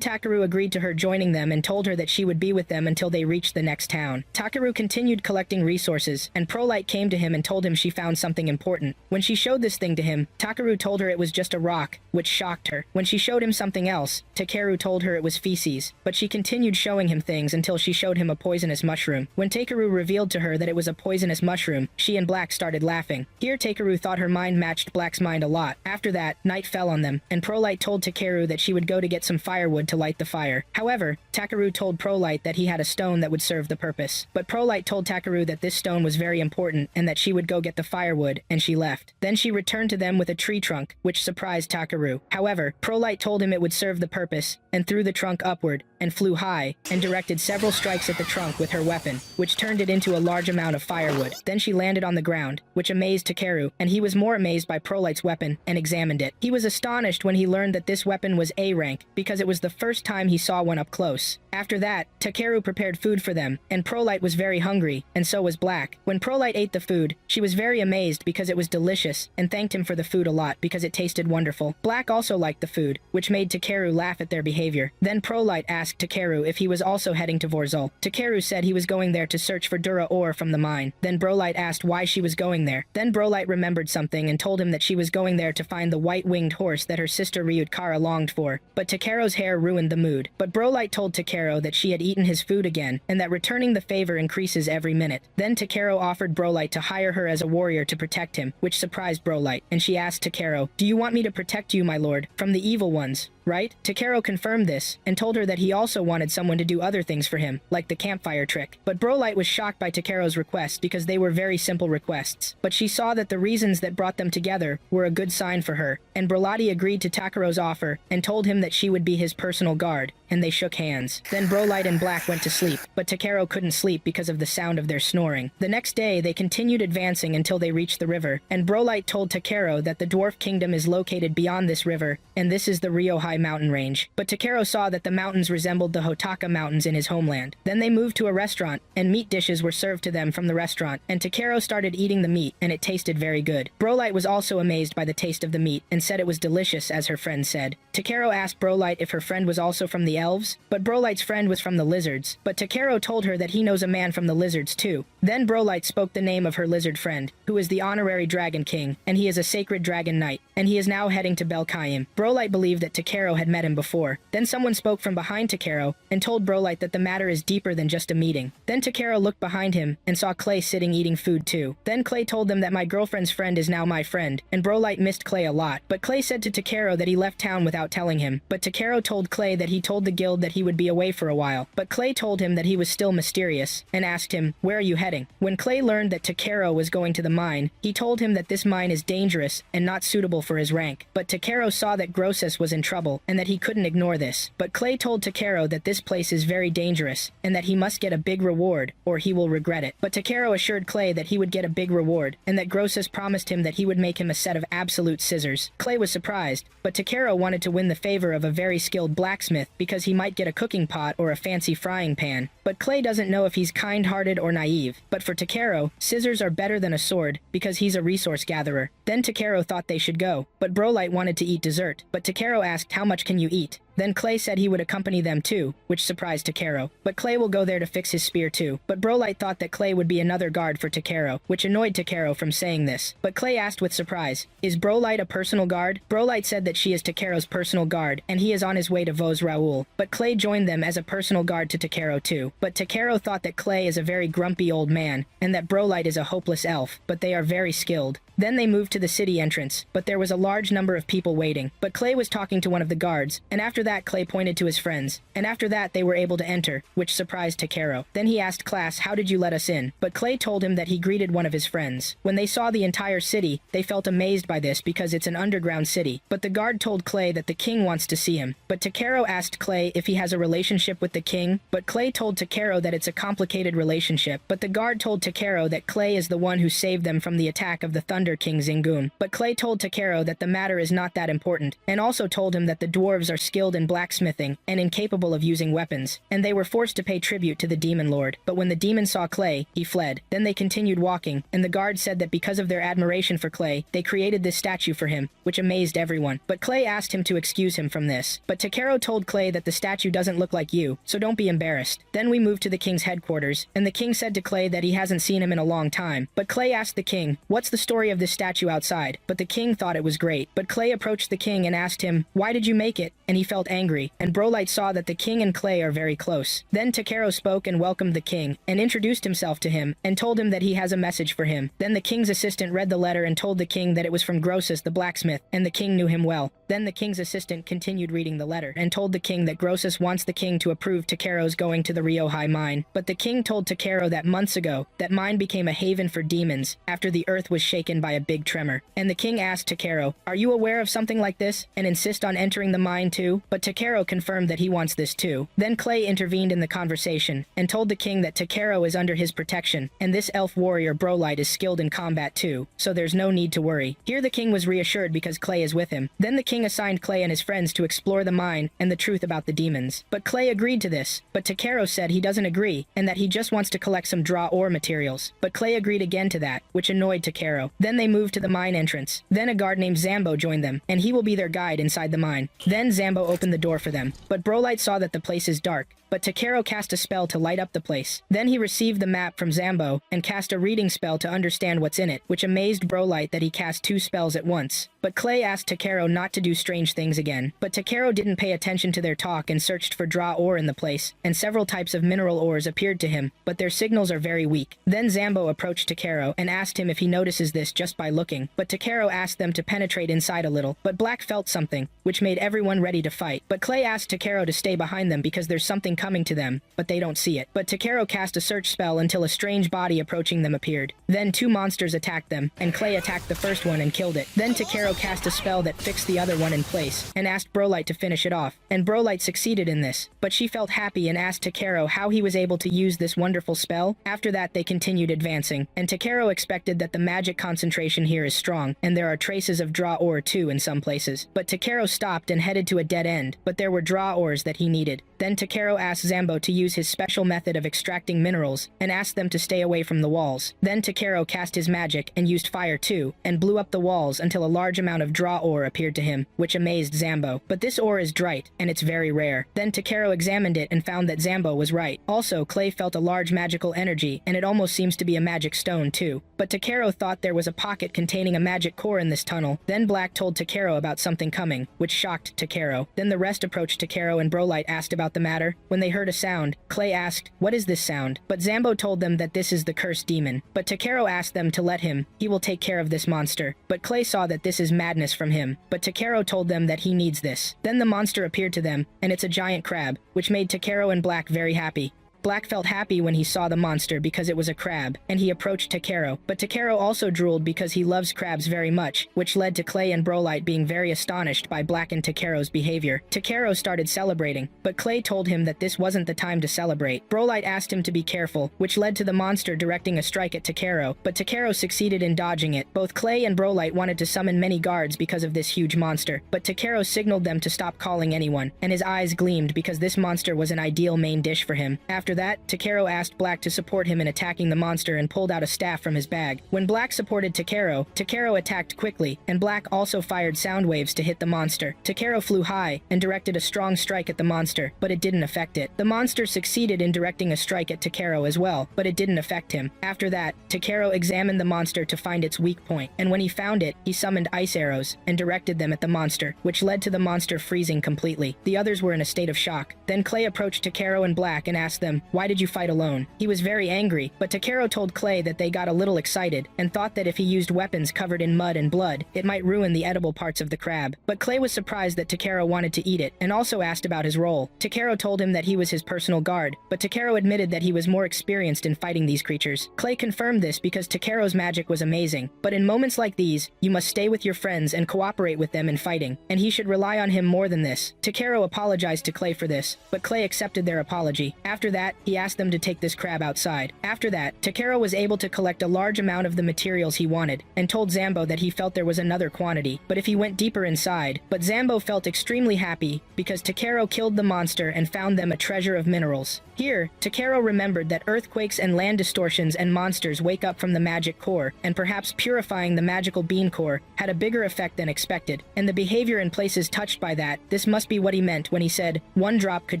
Takeru agreed to her joining them and told her that she would be with them until they reached the next town. Takeru continued collecting resources, and Prolight came to him and told him she found something important. When she showed this thing to him, Takeru told her it was just a rock, which shocked her. When she showed him something else, Takeru told her it was feces, but she continued showing him things until she showed him a poisonous mushroom. When Takeru revealed to her that it was a poisonous mushroom, she and Black started laughing. Here Takeru thought her mind matched Black's mind a lot. After that, night fell on them, and Prolight told Takeru that she would go to get some firewood to light the fire. However, Takeru told Prolight that he had a stone that would serve the purpose. But Prolight told Takeru that this stone was very important and that she would go get the firewood, and she left. Then she returned to them with a tree trunk, which surprised Takeru. However, Prolight told him it would serve the purpose, and threw the trunk upward, and flew high, and directed several strikes at the trunk with her weapon, which turned it into a large amount of firewood. Then she landed on the ground, which amazed Takeru, and he was more amazed by Prolight's weapon, and examined it. He was astonished when he learned that this weapon was A rank, because it was the first time he saw one up close. After that, Takeru prepared food for them, and Prolight was very hungry, and so was Black. When Prolight ate the food, she was very amazed because it was delicious, and thanked him for the food a lot because it tasted wonderful. Black also liked the food, which made Takeru laugh at their behavior. Then Prolight asked Takeru if he was also heading to Vorzal. Takeru said he was going there to search for Dura ore from the mine. Then Prolight asked why she was going there. Then Prolight remembered something and told him that she was going there to find the white-winged horse that her sister Ryutkara longed for. But Takeru's hair ruined the mood. But Prolight told Takeru that she had eaten his food again, and that returning the favor increases every minute. Then Takeru offered Prolight to hire her as a warrior to protect him, which surprised Prolight, and she asked Takeru, "Do you want me to protect you, my lord, from the evil ones? Right?" Takeru confirmed this, and told her that he also wanted someone to do other things for him, like the campfire trick. But Prolight was shocked by Takeru's request because they were very simple requests. But she saw that the reasons that brought them together were a good sign for her, and Brolati agreed to Takeru's offer and told him that she would be his personal guard, and they shook hands. Then Prolight and Black went to sleep, but Takeru couldn't sleep because of the sound of their snoring. The next day, they continued advancing until they reached the river, and Prolight told Takeru that the Dwarf Kingdom is located beyond this river, and this is the Ryohei mountain range. But Takeru saw that the mountains resembled the Hotaka mountains in his homeland. Then they moved to a restaurant, and meat dishes were served to them from the restaurant, and Takeru started eating the meat, and it tasted very good. Prolight was also amazed by the taste of the meat, and said it was delicious, as her friend said. Takeru asked Prolight if her friend was also from the elves, but Prolight's friend was from the lizards. But Takeru told her that he knows a man from the lizards too. Then Prolight spoke the name of her lizard friend, who is the honorary dragon king, and he is a sacred dragon knight, and he is now heading to Belkayim. Prolight believed that Takeru had met him before. Then someone spoke from behind Takeru, and told Prolight that the matter is deeper than just a meeting. Then Takeru looked behind him, and saw Clay sitting eating food too. Then Clay told them that my girlfriend's friend is now my friend, and Prolight missed Clay a lot. But Clay said to Takeru that he left town without telling him. But Takeru told Clay that he told the guild that he would be away for a while. But Clay told him that he was still mysterious, and asked him, "Where are you heading?" setting. When Clay learned that Takero was going to the mine, he told him that this mine is dangerous and not suitable for his rank. But Takero saw that Grossus was in trouble and that he couldn't ignore this. But Clay told Takero that this place is very dangerous and that he must get a big reward or he will regret it. But Takero assured Clay that he would get a big reward and that Grossus promised him that he would make him a set of absolute scissors. Clay was surprised, but Takero wanted to win the favor of a very skilled blacksmith because he might get a cooking pot or a fancy frying pan. But Clay doesn't know if he's kind-hearted or naive. But for Takero, scissors are better than a sword because he's a resource gatherer. Then Takero thought they should go, but Brolight wanted to eat dessert. But Takero asked, how much can you eat? Then Clay said he would accompany them too, which surprised Takero. But Clay will go there to fix his spear too. But Brolight thought that Clay would be another guard for Takero, which annoyed Takero from saying this. But Clay asked with surprise, is Brolight a personal guard? Brolight said that she is Takero's personal guard, and he is on his way to Vos Raoul. But Clay joined them as a personal guard to Takero too. But Takero thought that Clay is a very grumpy old man, and that Brolight is a hopeless elf, but they are very skilled. Then they moved to the city entrance, but there was a large number of people waiting. But Clay was talking to one of the guards, and after that Clay pointed to his friends, and after that they were able to enter, which surprised Takero. Then he asked class, how did you let us in? But Clay told him that he greeted one of his friends. When they saw the entire city, they felt amazed by this because it's an underground city. But the guard told Clay that the king wants to see him. But Takero asked Clay if he has a relationship with the king, but Clay told Takero that it's a complicated relationship. But the guard told Takero that Clay is the one who saved them from the attack of the Thunder King Zingun. But Clay told Takero that the matter is not that important, and also told him that the dwarves are skilled in blacksmithing and incapable of using weapons, and they were forced to pay tribute to the demon lord. But when the demon saw Clay, he fled. Then they continued walking, and the guard said that because of their admiration for Clay, they created this statue for him, which amazed everyone. But Clay asked him to excuse him from this. But Takero told Clay that the statue doesn't look like you, so don't be embarrassed. Then we moved to the king's headquarters, and the king said to Clay that he hasn't seen him in a long time. But Clay asked the king, what's the story of this statue outside? But the king thought it was great. But Clay approached the king and asked him, why did you make it? And he felt angry, and Brolight saw that the king and Clay are very close. Then Takero spoke and welcomed the king, and introduced himself to him, and told him that he has a message for him. Then the king's assistant read the letter and told the king that it was from Grossus the blacksmith, and the king knew him well. Then the king's assistant continued reading the letter, and told the king that Grossus wants the king to approve Takero's going to the Ryohei mine. But the king told Takero that months ago, that mine became a haven for demons, after the earth was shaken by a big tremor. And the king asked Takero, are you aware of something like this, and insist on entering the mine too? But Takero confirmed that he wants this too. Then Clay intervened in the conversation, and told the king that Takero is under his protection, and this elf warrior Brolight is skilled in combat too, so there's no need to worry. Here the king was reassured because Clay is with him. Then the king assigned Clay and his friends to explore the mine and the truth about the demons. But Clay agreed to this, but Takero said he doesn't agree, and that he just wants to collect some draw ore materials. But Clay agreed again to that, which annoyed Takero. Then they moved to the mine entrance. Then a guard named Zambo joined them, and he will be their guide inside the mine. Then Zambo opened the door for them, but Brolight saw that the place is dark. But Takero cast a spell to light up the place. Then he received the map from Zambo and cast a reading spell to understand what's in it, which amazed Brolight that he cast 2 spells at once. But Clay asked Takero not to do strange things again. But Takero didn't pay attention to their talk and searched for draw ore in the place, and several types of mineral ores appeared to him, but their signals are very weak. Then Zambo approached Takero and asked him if he notices this just by looking. But Takero asked them to penetrate inside a little, but Black felt something, which made everyone ready to fight. But Clay asked Takero to stay behind them because there's something coming to them, but they don't see it. But Takero cast a search spell until a strange body approaching them appeared. Then 2 monsters attacked them, and Clay attacked the first one and killed it. Then Takero cast a spell that fixed the other one in place, and asked Brolight to finish it off. And Brolight succeeded in this, but she felt happy and asked Takero how he was able to use this wonderful spell. After that they continued advancing, and Takero expected that the magic concentration here is strong, and there are traces of draw ore too in some places. But Takero stopped and headed to a dead end, but there were draw ores that he needed. Then Takero asked Zambo to use his special method of extracting minerals, and asked them to stay away from the walls. Then Takero cast his magic and used fire too, and blew up the walls until a large amount of draw ore appeared to him, which amazed Zambo. But this ore is drite, and it's very rare. Then Takero examined it and found that Zambo was right. Also, Clay felt a large magical energy, and it almost seems to be a magic stone too. But Takero thought there was a pocket containing a magic core in this tunnel. Then Black told Takero about something coming, which shocked Takero. Then the rest approached Takero and Brolight asked about the matter. When they heard a sound, Clay asked, what is this sound? But Zambo told them that this is the cursed demon. But Takero asked them to let him. He will take care of this monster. But Clay saw that this is madness from him. But Takero told them that he needs this. Then the monster appeared to them, and it's a giant crab, which made Takero and Black very happy. Black felt happy when he saw the monster because it was a crab, and he approached Takero, but Takero also drooled because he loves crabs very much, which led to Clay and Brolite being very astonished by Black and Takero's behavior. Takero started celebrating, but Clay told him that this wasn't the time to celebrate. Brolite asked him to be careful, which led to the monster directing a strike at Takero, but Takero succeeded in dodging it. Both Clay and Brolite wanted to summon many guards because of this huge monster, but Takero signaled them to stop calling anyone, and his eyes gleamed because this monster was an ideal main dish for him. After that, Takero asked Black to support him in attacking the monster and pulled out a staff from his bag. When Black supported Takero, Takero attacked quickly, and Black also fired sound waves to hit the monster. Takero flew high and directed a strong strike at the monster, but it didn't affect it. The monster succeeded in directing a strike at Takero as well, but it didn't affect him. After that, Takero examined the monster to find its weak point, and when he found it, he summoned ice arrows and directed them at the monster, which led to the monster freezing completely. The others were in a state of shock. Then Clay approached Takero and Black and asked them, "Why did you fight alone?" He was very angry, but Takero told Clay that they got a little excited and thought that if he used weapons covered in mud and blood, it might ruin the edible parts of the crab. But Clay was surprised that Takero wanted to eat it and also asked about his role. Takero told him that he was his personal guard, but Takero admitted that he was more experienced in fighting these creatures. Clay confirmed this because Takero's magic was amazing, but in moments like these, you must stay with your friends and cooperate with them in fighting, and he should rely on him more than this. Takero apologized to Clay for this, but Clay accepted their apology. After that, he asked them to take this crab outside. After that, Takero was able to collect a large amount of the materials he wanted, and told Zambo that he felt there was another quantity, but if he went deeper inside. But Zambo felt extremely happy because Takero killed the monster and found them a treasure of minerals. Here, Takero remembered that earthquakes and land distortions and monsters wake up from the magic core, and perhaps purifying the magical bean core had a bigger effect than expected, and the behavior in places touched by that, this must be what he meant when he said, "One drop could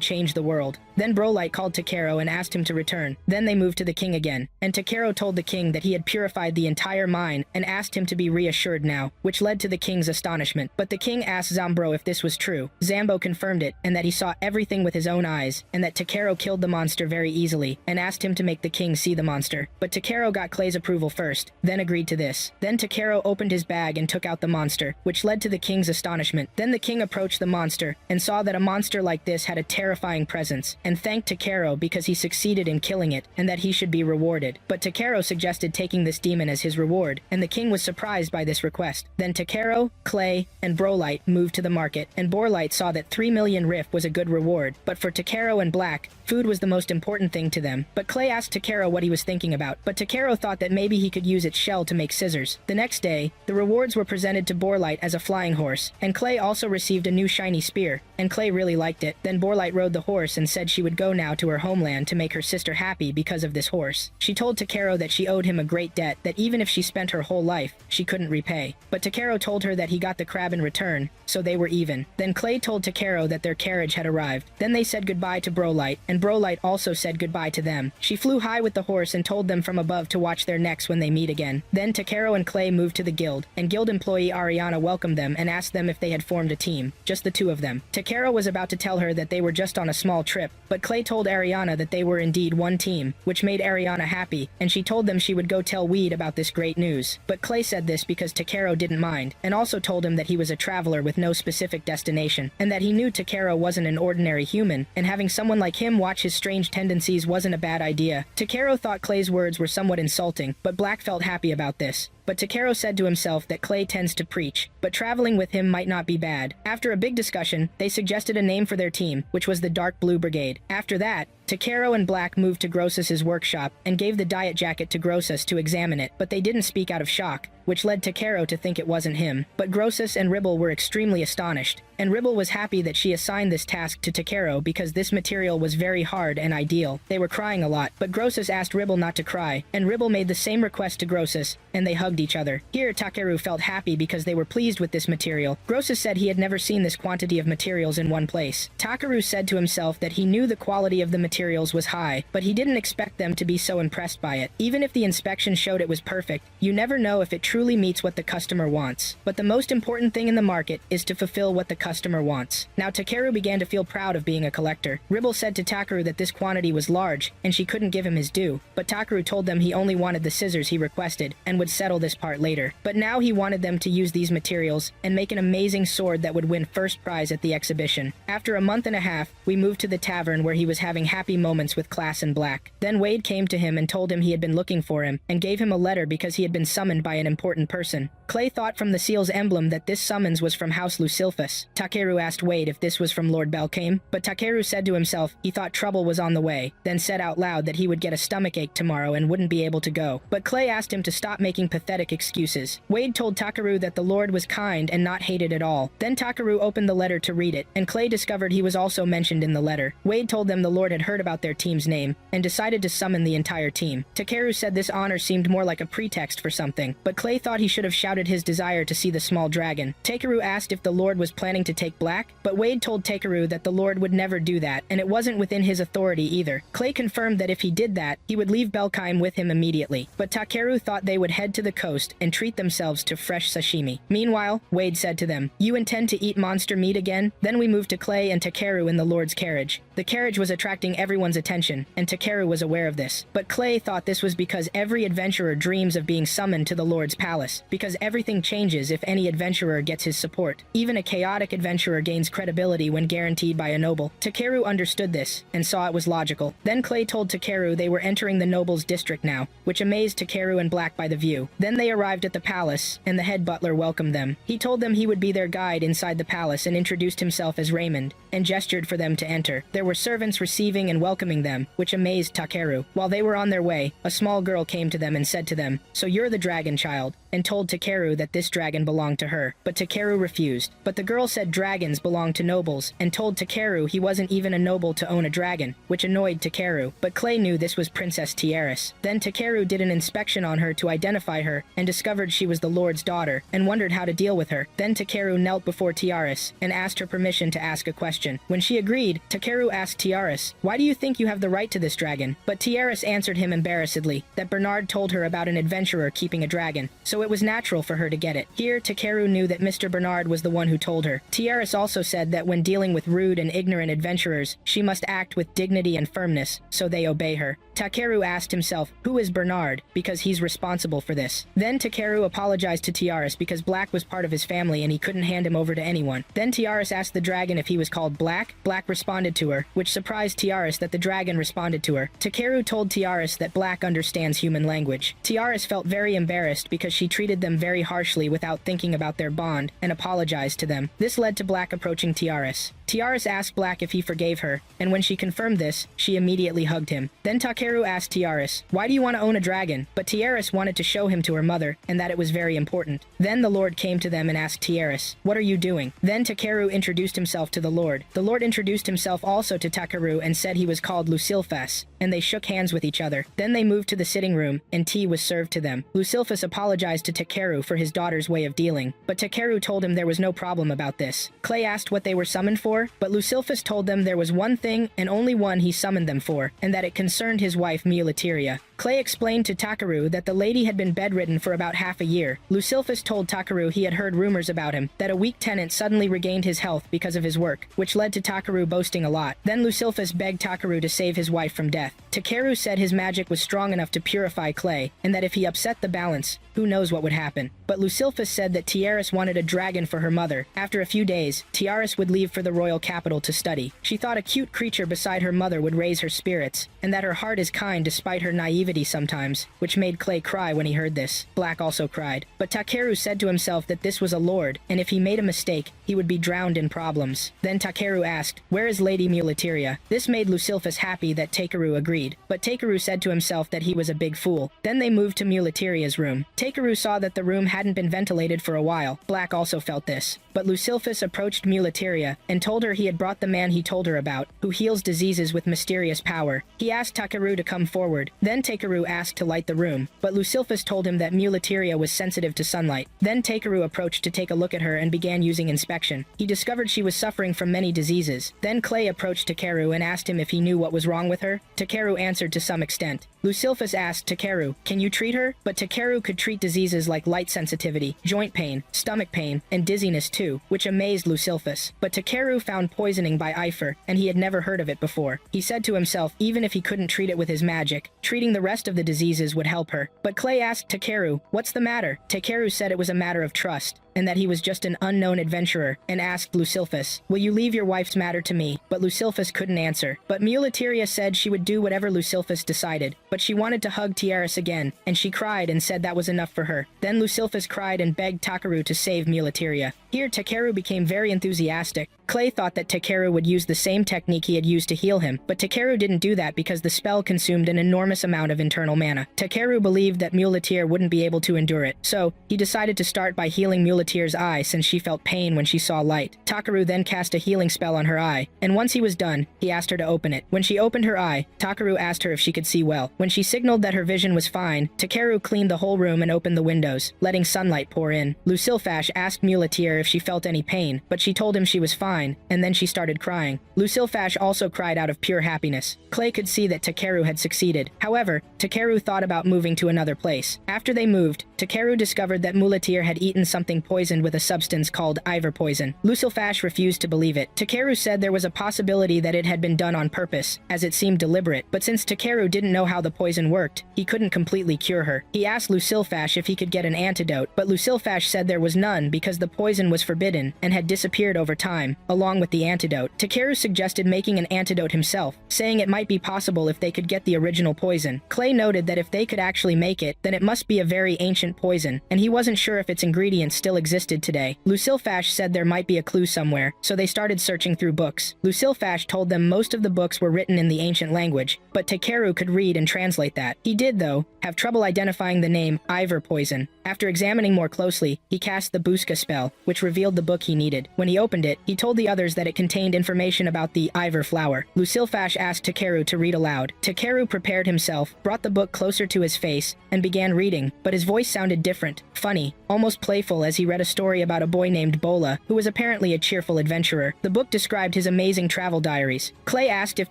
change the world." Then Brolite called Takero and asked him to return. Then they moved to the king again, and Takero told the king that he had purified the entire mine and asked him to be reassured now, which led to the king's astonishment. But the king asked Zambro if this was true. Zambo confirmed it, and that he saw everything with his own eyes, and that Takero killed the monster very easily, and asked him to make the king see the monster. But Takero got Clay's approval first, then agreed to this. Then Takero opened his bag and took out the monster, which led to the king's astonishment. Then the king approached the monster, and saw that a monster like this had a terrifying presence, and thanked Takero because he succeeded in killing it, and that he should be rewarded. But Takero suggested taking this demon as his reward, and the king was surprised by this request. Then Takero, Clay, and Brolite moved to the market, and Borlite saw that 3 million riff was a good reward, but for Takero and Black, food was the most important thing to them. But Clay asked Takero what he was thinking about, but Takero thought that maybe he could use its shell to make scissors. The next day, the rewards were presented to Borlite as a flying horse, and Clay also received a new shiny spear, and Clay really liked it. Then Borlite rode the horse and said she would go now to her homeland to make her sister happy because of this horse. She told Takero that she owed him a great debt that even if she spent her whole life, she couldn't repay. But Takero told her that he got the crab in return, so they were even. Then Clay told Takero that their carriage had arrived. Then they said goodbye to Brolite, and Brolite also said goodbye to them. She flew high with the horse and told them from above to watch their necks when they meet again. Then Takero and Clay moved to the guild, and guild employee Ariana welcomed them and asked them if they had formed a team, just the two of them. Takero was about to tell her that they were just on a small trip, but Clay told Ariana that they were indeed one team, which made Ariana happy, and she told them she would go tell Weed about this great news. But Clay said this because Takero didn't mind, and also told him that he was a traveler with no specific destination, and that he knew Takero wasn't an ordinary human, and having someone like him watch his strange tendencies wasn't a bad idea. Takero thought Clay's words were somewhat insulting, but Black felt happy about this. But Takero said to himself that Clay tends to preach, but traveling with him might not be bad. After a big discussion, they suggested a name for their team, which was the Dark Blue Brigade. After that, Takero and Black moved to Grossus's workshop and gave the diet jacket to Grossus to examine it, but they didn't speak out of shock, which led Takero to think it wasn't him. But Grossus and Ribble were extremely astonished, and Ribble was happy that she assigned this task to Takero because this material was very hard and ideal. They were crying a lot, but Grossus asked Ribble not to cry, and Ribble made the same request to Grossus, and they hugged each other. Here, Takeru felt happy because they were pleased with this material. Grossus said he had never seen this quantity of materials in one place. Takeru said to himself that he knew the quality of the materials was high, but he didn't expect them to be so impressed by it. Even if the inspection showed it was perfect, you never know if it truly meets what the customer wants. But the most important thing in the market is to fulfill what the customer wants. Now Takeru began to feel proud of being a collector. Ribble said to Takeru that this quantity was large, and she couldn't give him his due, but Takeru told them he only wanted the scissors he requested, and would settle this part later. But now he wanted them to use these materials and make an amazing sword that would win first prize at the exhibition. After a month and a half, we moved to the tavern where he was having happy happy moments with class and Black. Then Wade came to him and told him he had been looking for him, and gave him a letter because he had been summoned by an important person. Clay thought from the seal's emblem that this summons was from House Lucilphus. Takeru asked Wade if this was from Lord Belkame, but Takeru said to himself he thought trouble was on the way, then said out loud that he would get a stomachache tomorrow and wouldn't be able to go. But Clay asked him to stop making pathetic excuses. Wade told Takeru that the Lord was kind and not hated at all. Then Takeru opened the letter to read it, and Clay discovered he was also mentioned in the letter. Wade told them the Lord had heard about their team's name, and decided to summon the entire team. Takeru said this honor seemed more like a pretext for something, but Clay thought he should have shouted his desire to see the small dragon. Takeru asked if the Lord was planning to take Black, but Wade told Takeru that the Lord would never do that, and it wasn't within his authority either. Clay confirmed that if he did that, he would leave Belkame with him immediately, but Takeru thought they would head to the coast and treat themselves to fresh sashimi. Meanwhile, Wade said to them, "You intend to eat monster meat again?" Then we moved to Clay and Takeru in the Lord's carriage. The carriage was attracting everyone's attention, and Takeru was aware of this. But Clay thought this was because every adventurer dreams of being summoned to the Lord's palace, because everything changes if any adventurer gets his support. Even a chaotic adventurer gains credibility when guaranteed by a noble. Takeru understood this, and saw it was logical. Then Clay told Takeru they were entering the noble's district now, which amazed Takeru and Black by the view. Then they arrived at the palace, and the head butler welcomed them. He told them he would be their guide inside the palace and introduced himself as Raymond, and gestured for them to enter. There were servants receiving and welcoming them, which amazed Takeru. While they were on their way, a small girl came to them and said to them, "So you're the dragon child," and told Takeru that this dragon belonged to her. But Takeru refused. But the girl said dragons belong to nobles, and told Takeru he wasn't even a noble to own a dragon, which annoyed Takeru. But Clay knew this was Princess Tiaris. Then Takeru did an inspection on her to identify her, and discovered she was the Lord's daughter, and wondered how to deal with her. Then Takeru knelt before Tiaris, and asked her permission to ask a question. When she agreed, Takeru asked Tiaris, "Why do you think you have the right to this dragon?" But Tiaris answered him embarrassedly, that Bernard told her about an adventurer keeping a dragon, so it was natural for her to get it. Here, Takeru knew that Mr. Bernard was the one who told her. Tiaris also said that when dealing with rude and ignorant adventurers, she must act with dignity and firmness, so they obey her. Takeru asked himself, who is Bernard, because he's responsible for this. Then Takeru apologized to Tiaris because Black was part of his family and he couldn't hand him over to anyone. Then Tiaris asked the dragon if he was called Black. Black responded to her, which surprised Tiaris that the dragon responded to her. Takeru told Tiaris that Black understands human language. Tiaris felt very embarrassed because she treated them very harshly without thinking about their bond, and apologized to them. This led to Black approaching Tiaris. Tiaris asked Black if he forgave her, and when she confirmed this, she immediately hugged him. Then Takeru asked Tiaris, "Why do you want to own a dragon?" But Tiaris wanted to show him to her mother, and that it was very important. Then the Lord came to them and asked Tiaris, "What are you doing?" Then Takeru introduced himself to the Lord. The Lord introduced himself also to Takeru and said he was called Lucilphus, and they shook hands with each other. Then they moved to the sitting room, and tea was served to them. Lucilphus apologized to Takeru for his daughter's way of dealing, but Takeru told him there was no problem about this. Clay asked what they were summoned for, but Lucilphus told them there was one thing and only one he summoned them for, and that it concerned his wife Muleteria. Clay explained to Takeru that the lady had been bedridden for about half a year. Lucilphus told Takeru he had heard rumors about him, that a weak tenant suddenly regained his health because of his work, which led to Takeru boasting a lot. Then Lucilphus begged Takeru to save his wife from death. Takeru said his magic was strong enough to purify Clay, and that if he upset the balance, who knows what would happen. But Lucilphus said that Tiaris wanted a dragon for her mother. After a few days, Tiaris would leave for the royal capital to study. She thought a cute creature beside her mother would raise her spirits, and that her heart is kind despite her naivety sometimes, which made Clay cry when he heard this. Black also cried. But Takeru said to himself that this was a lord, and if he made a mistake, he would be drowned in problems. Then Takeru asked, "Where is Lady Muleteria?" This made Lucilphus happy that Takeru agreed, but Takeru said to himself that he was a big fool. Then they moved to Muleteria's room. Takeru saw that the room hadn't been ventilated for a while. Black also felt this. But Lucilphus approached Muleteria and told her he had brought the man he told her about, who heals diseases with mysterious power. He asked Takeru to come forward. Then Takeru asked to light the room, but Lucilphus told him that Muleteria was sensitive to sunlight. Then Takeru approached to take a look at her and began using inspection. He discovered she was suffering from many diseases. Then Clay approached Takeru and asked him if he knew what was wrong with her. Takeru answered to some extent. Lucilphus asked Takeru, "Can you treat her?" But Takeru could treat diseases like light sensitivity, joint pain, stomach pain, and dizziness too, which amazed Lucilphus. But Takeru found poisoning by Eifer, and he had never heard of it before. He said to himself even if he couldn't treat it with his magic, treating the rest of the diseases would help her. But Clay asked Takeru, "What's the matter?" Takeru said it was a matter of trust. and that he was just an unknown adventurer, and asked Lucilphus, "Will you leave your wife's matter to me?" But Lucilphus couldn't answer. But Muleteria said she would do whatever Lucilphus decided, but she wanted to hug Tiaris again, and she cried and said that was enough for her. Then Lucilphus cried and begged Takeru to save Muleteria. Here Takeru became very enthusiastic. Clay thought that Takeru would use the same technique he had used to heal him, but Takeru didn't do that because the spell consumed an enormous amount of internal mana. Takeru believed that Muleteer wouldn't be able to endure it, so he decided to start by healing Muleteer's eye since she felt pain when she saw light. Takeru then cast a healing spell on her eye, and once he was done, he asked her to open it. When she opened her eye, Takeru asked her if she could see well. When she signaled that her vision was fine, Takeru cleaned the whole room and opened the windows, letting sunlight pour in. Lucilphas asked Muleteer if she felt any pain, but she told him she was fine, and then she started crying. Lucilphas also cried out of pure happiness. Clay could see that Takeru had succeeded. However, Takeru thought about moving to another place. After they moved, Takeru discovered that Muleteer had eaten something poisoned with a substance called Ivor poison. Lucilphas refused to believe it. Takeru said there was a possibility that it had been done on purpose, as it seemed deliberate, but since Takeru didn't know how the poison worked, he couldn't completely cure her. He asked Lucilphas if he could get an antidote, but Lucilphas said there was none because the poison was forbidden and had disappeared over time, along with the antidote. Takeru suggested making an antidote himself, saying it might be possible if they could get the original poison. Clay noted that if they could actually make it, then it must be a very ancient poison, and he wasn't sure if its ingredients still existed today. Lucilphas said there might be a clue somewhere, so they started searching through books. Lucilphas told them most of the books were written in the ancient language, but Takeru could read and translate that. He did, though, have trouble identifying the name Ivor poison. After examining more closely, he cast the Buska spell, which revealed the book he needed. When he opened it, he told the others that it contained information about the Ivor flower. Lucilphas asked Takeru to read aloud. Takeru prepared himself, brought the book closer to his face, and began reading, but his voice sounded different, funny, almost playful as he read a story about a boy named Bola, who was apparently a cheerful adventurer. The book described his amazing travel diaries. Clay asked if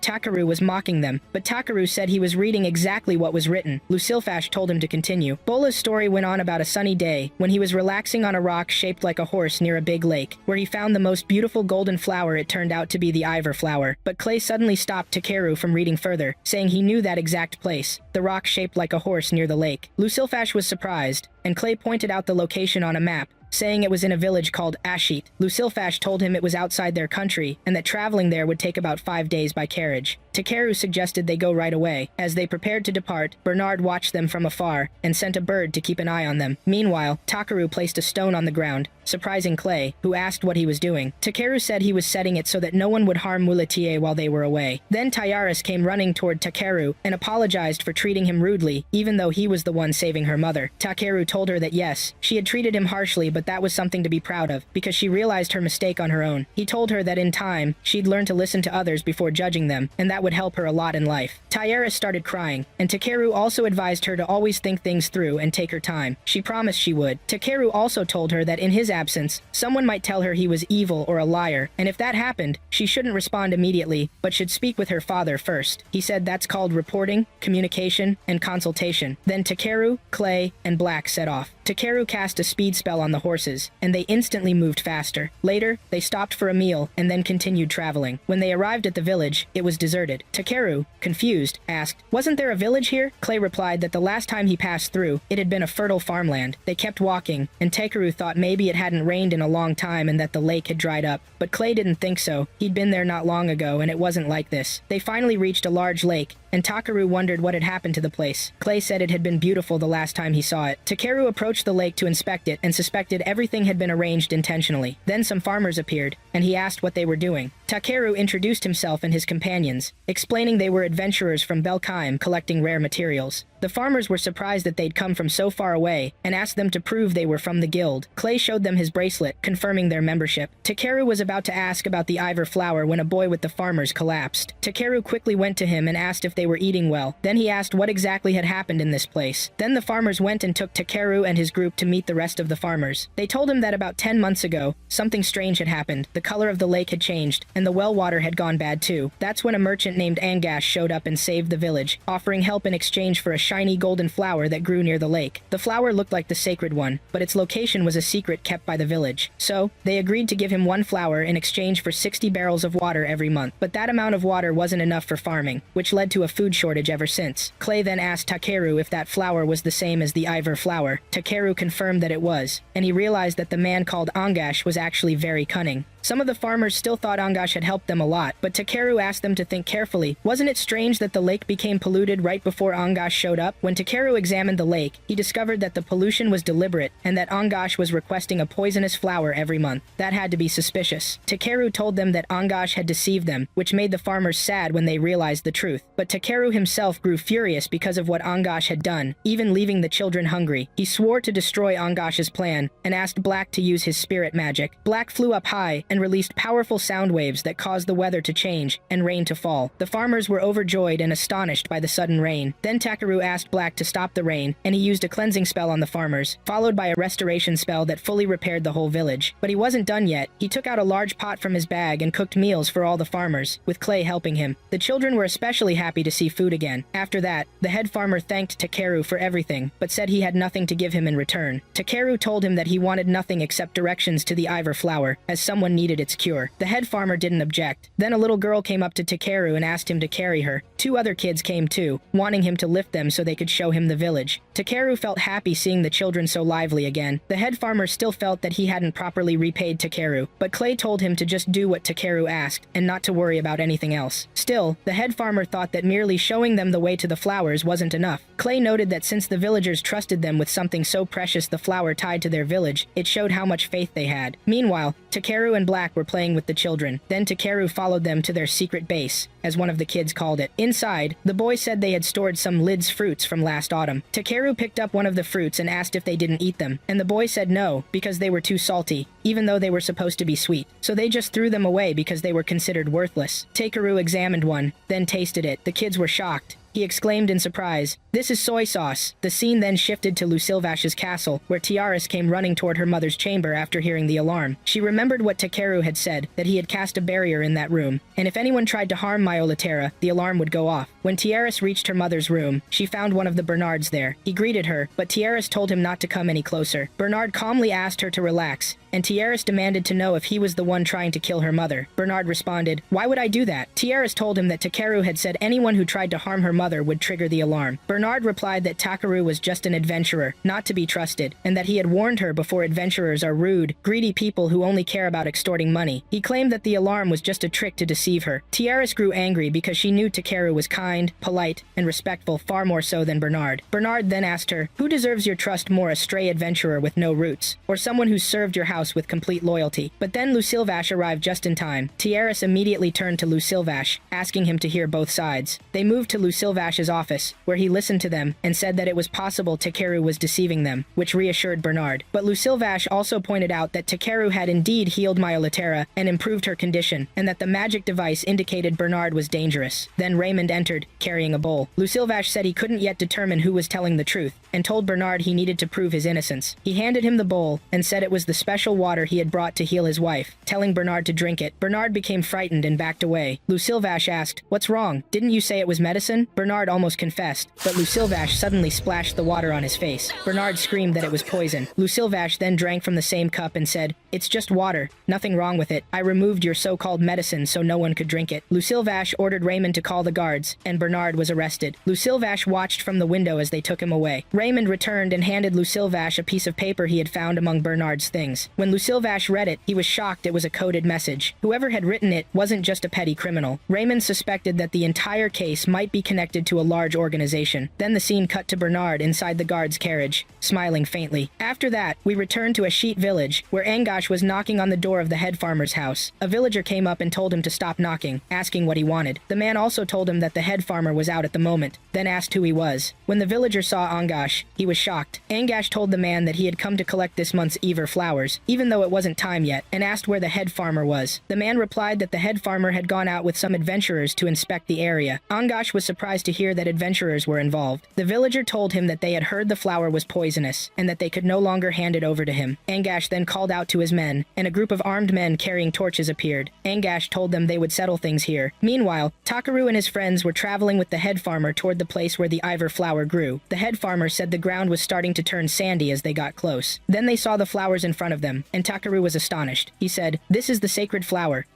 Takeru was mocking them, but Takeru said he was reading exactly what was written. Lucilphas told him to continue. Bola's story went on about a sunny day when he was relaxing on a rock shaped like a horse near a big lake, where he found the most beautiful golden flower. It turned out to be the Ivor flower, but Clay suddenly stopped Takeru from reading further, saying he knew that exact place, the rock shaped like a horse near the lake. Lucilphas was surprised, and Clay pointed out the location on a map, saying it was in a village called Ashit. Lucilphas told him it was outside their country, and that traveling there would take about 5 days by carriage. Takeru suggested they go right away. As they prepared to depart, Bernard watched them from afar, and sent a bird to keep an eye on them. Meanwhile, Takeru placed a stone on the ground, surprising Clay, who asked what he was doing. Takeru said he was setting it so that no one would harm Muleteer while they were away. Then Tiaris came running toward Takeru, and apologized for treating him rudely, even though he was the one saving her mother. Takeru told her that yes, she had treated him harshly, but that was something to be proud of, because she realized her mistake on her own. He told her that in time, she'd learn to listen to others before judging them, and that would help her a lot in life. Tiaris started crying, and Takeru also advised her to always think things through and take her time. She promised she would. Takeru also told her that in his absence, someone might tell her he was evil or a liar, and if that happened, she shouldn't respond immediately, but should speak with her father first. He said that's called reporting, communication, and consultation. Then Takeru, Clay, and Black set off. Takeru cast a speed spell on the horses, and they instantly moved faster. Later, they stopped for a meal, and then continued traveling. When they arrived at the village, it was deserted. Takeru, confused, asked, "Wasn't there a village here?" Clay replied that the last time he passed through, it had been a fertile farmland. They kept walking, and Takeru thought maybe it hadn't rained in a long time and that the lake had dried up. But Clay didn't think so. He'd been there not long ago, and it wasn't like this. They finally reached a large lake, and Takeru wondered what had happened to the place. Clay said it had been beautiful the last time he saw it. Takeru approached the lake to inspect it and suspected everything had been arranged intentionally. Then some farmers appeared, and he asked what they were doing. Takeru introduced himself and his companions, explaining they were adventurers from Belkaim collecting rare materials. The farmers were surprised that they'd come from so far away, and asked them to prove they were from the guild. Clay showed them his bracelet, confirming their membership. Takeru was about to ask about the Ivor flower when a boy with the farmers collapsed. Takeru quickly went to him and asked if they were eating well. Then he asked what exactly had happened in this place. Then the farmers went and took Takeru and his group to meet the rest of the farmers. They told him that about 10 months ago, something strange had happened. The color of the lake had changed, and the well water had gone bad too. That's when a merchant named Angash showed up and saved the village, offering help in exchange for a shiny golden flower that grew near the lake. The flower looked like the sacred one, but its location was a secret kept by the village. So, they agreed to give him one flower in exchange for 60 barrels of water every month. But that amount of water wasn't enough for farming, which led to a food shortage ever since. Clay then asked Takeru if that flower was the same as the Ivor flower. Takeru confirmed that it was, and he realized that the man called Angash was actually very cunning. Some of the farmers still thought Angash had helped them a lot, but Takeru asked them to think carefully. Wasn't it strange that the lake became polluted right before Angash showed up? When Takeru examined the lake, he discovered that the pollution was deliberate and that Angash was requesting a poisonous flower every month. That had to be suspicious. Takeru told them that Angash had deceived them, which made the farmers sad when they realized the truth. But Takeru himself grew furious because of what Angash had done, even leaving the children hungry. He swore to destroy Angash's plan and asked Black to use his spirit magic. Black flew up high and released powerful sound waves that caused the weather to change and rain to fall. The farmers were overjoyed and astonished by the sudden rain. Then Takeru asked Black to stop the rain, and he used a cleansing spell on the farmers, followed by a restoration spell that fully repaired the whole village. But he wasn't done yet. He took out a large pot from his bag and cooked meals for all the farmers, with Clay helping him. The children were especially happy to see food again. After that, the head farmer thanked Takeru for everything, but said he had nothing to give him in return. Takeru told him that he wanted nothing except directions to the Ivor flower, as someone needed its cure. The head farmer didn't object. Then a little girl came up to Takeru and asked him to carry her. Two other kids came too, wanting him to lift them so they could show him the village. Takeru felt happy seeing the children so lively again. The head farmer still felt that he hadn't properly repaid Takeru, but Clay told him to just do what Takeru asked and not to worry about anything else. Still, the head farmer thought that merely showing them the way to the flowers wasn't enough. Clay noted that since the villagers trusted them with something so precious, the flower tied to their village, it showed how much faith they had. Meanwhile, Takeru and Black were playing with the children. Then Takeru followed them to their secret base, as one of the kids called it. Inside, the boy said they had stored some Lid's fruits from last autumn. Takeru picked up one of the fruits and asked if they didn't eat them, and the boy said no, because they were too salty, even though they were supposed to be sweet. So they just threw them away because they were considered worthless. Takeru examined one, then tasted it. The kids were shocked. He exclaimed in surprise, "This is soy sauce." The scene then shifted to Lucilvash's castle, where Tiaris came running toward her mother's chamber after hearing the alarm. She remembered what Takeru had said, that he had cast a barrier in that room, and if anyone tried to harm Maiolaterra, the alarm would go off. When Tiaris reached her mother's room, she found one of the Bernards there. He greeted her, but Tiaris told him not to come any closer. Bernard calmly asked her to relax, and Tiaris demanded to know if he was the one trying to kill her mother. Bernard responded, "Why would I do that?" Tiaris told him that Takeru had said anyone who tried to harm her mother would trigger the alarm. Bernard replied that Takeru was just an adventurer, not to be trusted, and that he had warned her before adventurers are rude, greedy people who only care about extorting money. He claimed that the alarm was just a trick to deceive her. Tiaris grew angry because she knew Takeru was kind, polite, and respectful, far more so than Bernard. Bernard then asked her, "Who deserves your trust more, a stray adventurer with no roots, or someone who served your house with complete loyalty?" But then Lucilvash arrived just in time. Tiaris immediately turned to Lucilvash, asking him to hear both sides. They moved to Lucilvash's office, where he listened to them and said that it was possible Takeru was deceiving them, which reassured Bernard. But Lucilvash also pointed out that Takeru had indeed healed Maiolaterra and improved her condition, and that the magic device indicated Bernard was dangerous. Then Raymond entered, carrying a bowl. Lucilvash said he couldn't yet determine who was telling the truth, and told Bernard he needed to prove his innocence. He handed him the bowl and said it was the special water he had brought to heal his wife, telling Bernard to drink it. Bernard became frightened and backed away. Lucilvash asked, "What's wrong? Didn't you say it was medicine?" Bernard almost confessed, but Lucilvash suddenly splashed the water on his face. Bernard screamed that it was poison. Lucilvash then drank from the same cup and said, "It's just water. Nothing wrong with it. I removed your so-called medicine so no one could drink it." Lucilvash ordered Raymond to call the guards, and Bernard was arrested. Lucilvash watched from the window as they took him away. Raymond returned and handed Lucilvash a piece of paper he had found among Bernard's things. When Lucilvash read it, he was shocked it was a coded message. Whoever had written it wasn't just a petty criminal. Raymond suspected that the entire case might be connected to a large organization. Then the scene cut to Bernard inside the guard's carriage, smiling faintly. After that, we returned to a sheet village, where Angash was knocking on the door of the head farmer's house. A villager came up and told him to stop knocking, asking what he wanted. The man also told him that the head farmer was out at the moment, then asked who he was. When the villager saw Angash, he was shocked. Angash told the man that he had come to collect this month's Ivor flowers, even though it wasn't time yet, and asked where the head farmer was. The man replied that the head farmer had gone out with some adventurers to inspect the area. Angash was surprised to hear that adventurers were involved. The villager told him that they had heard the flower was poisonous, and that they could no longer hand it over to him. Angash then called out to his men, and a group of armed men carrying torches appeared. Angash told them they would settle things here. Meanwhile, Takaru and his friends were traveling with the head farmer toward the place where the ivor flower grew. The head farmer said the ground was starting to turn sandy as they got close. Then they saw the flowers in front of them, and Takaru was astonished. He said, "This is the sacred flower.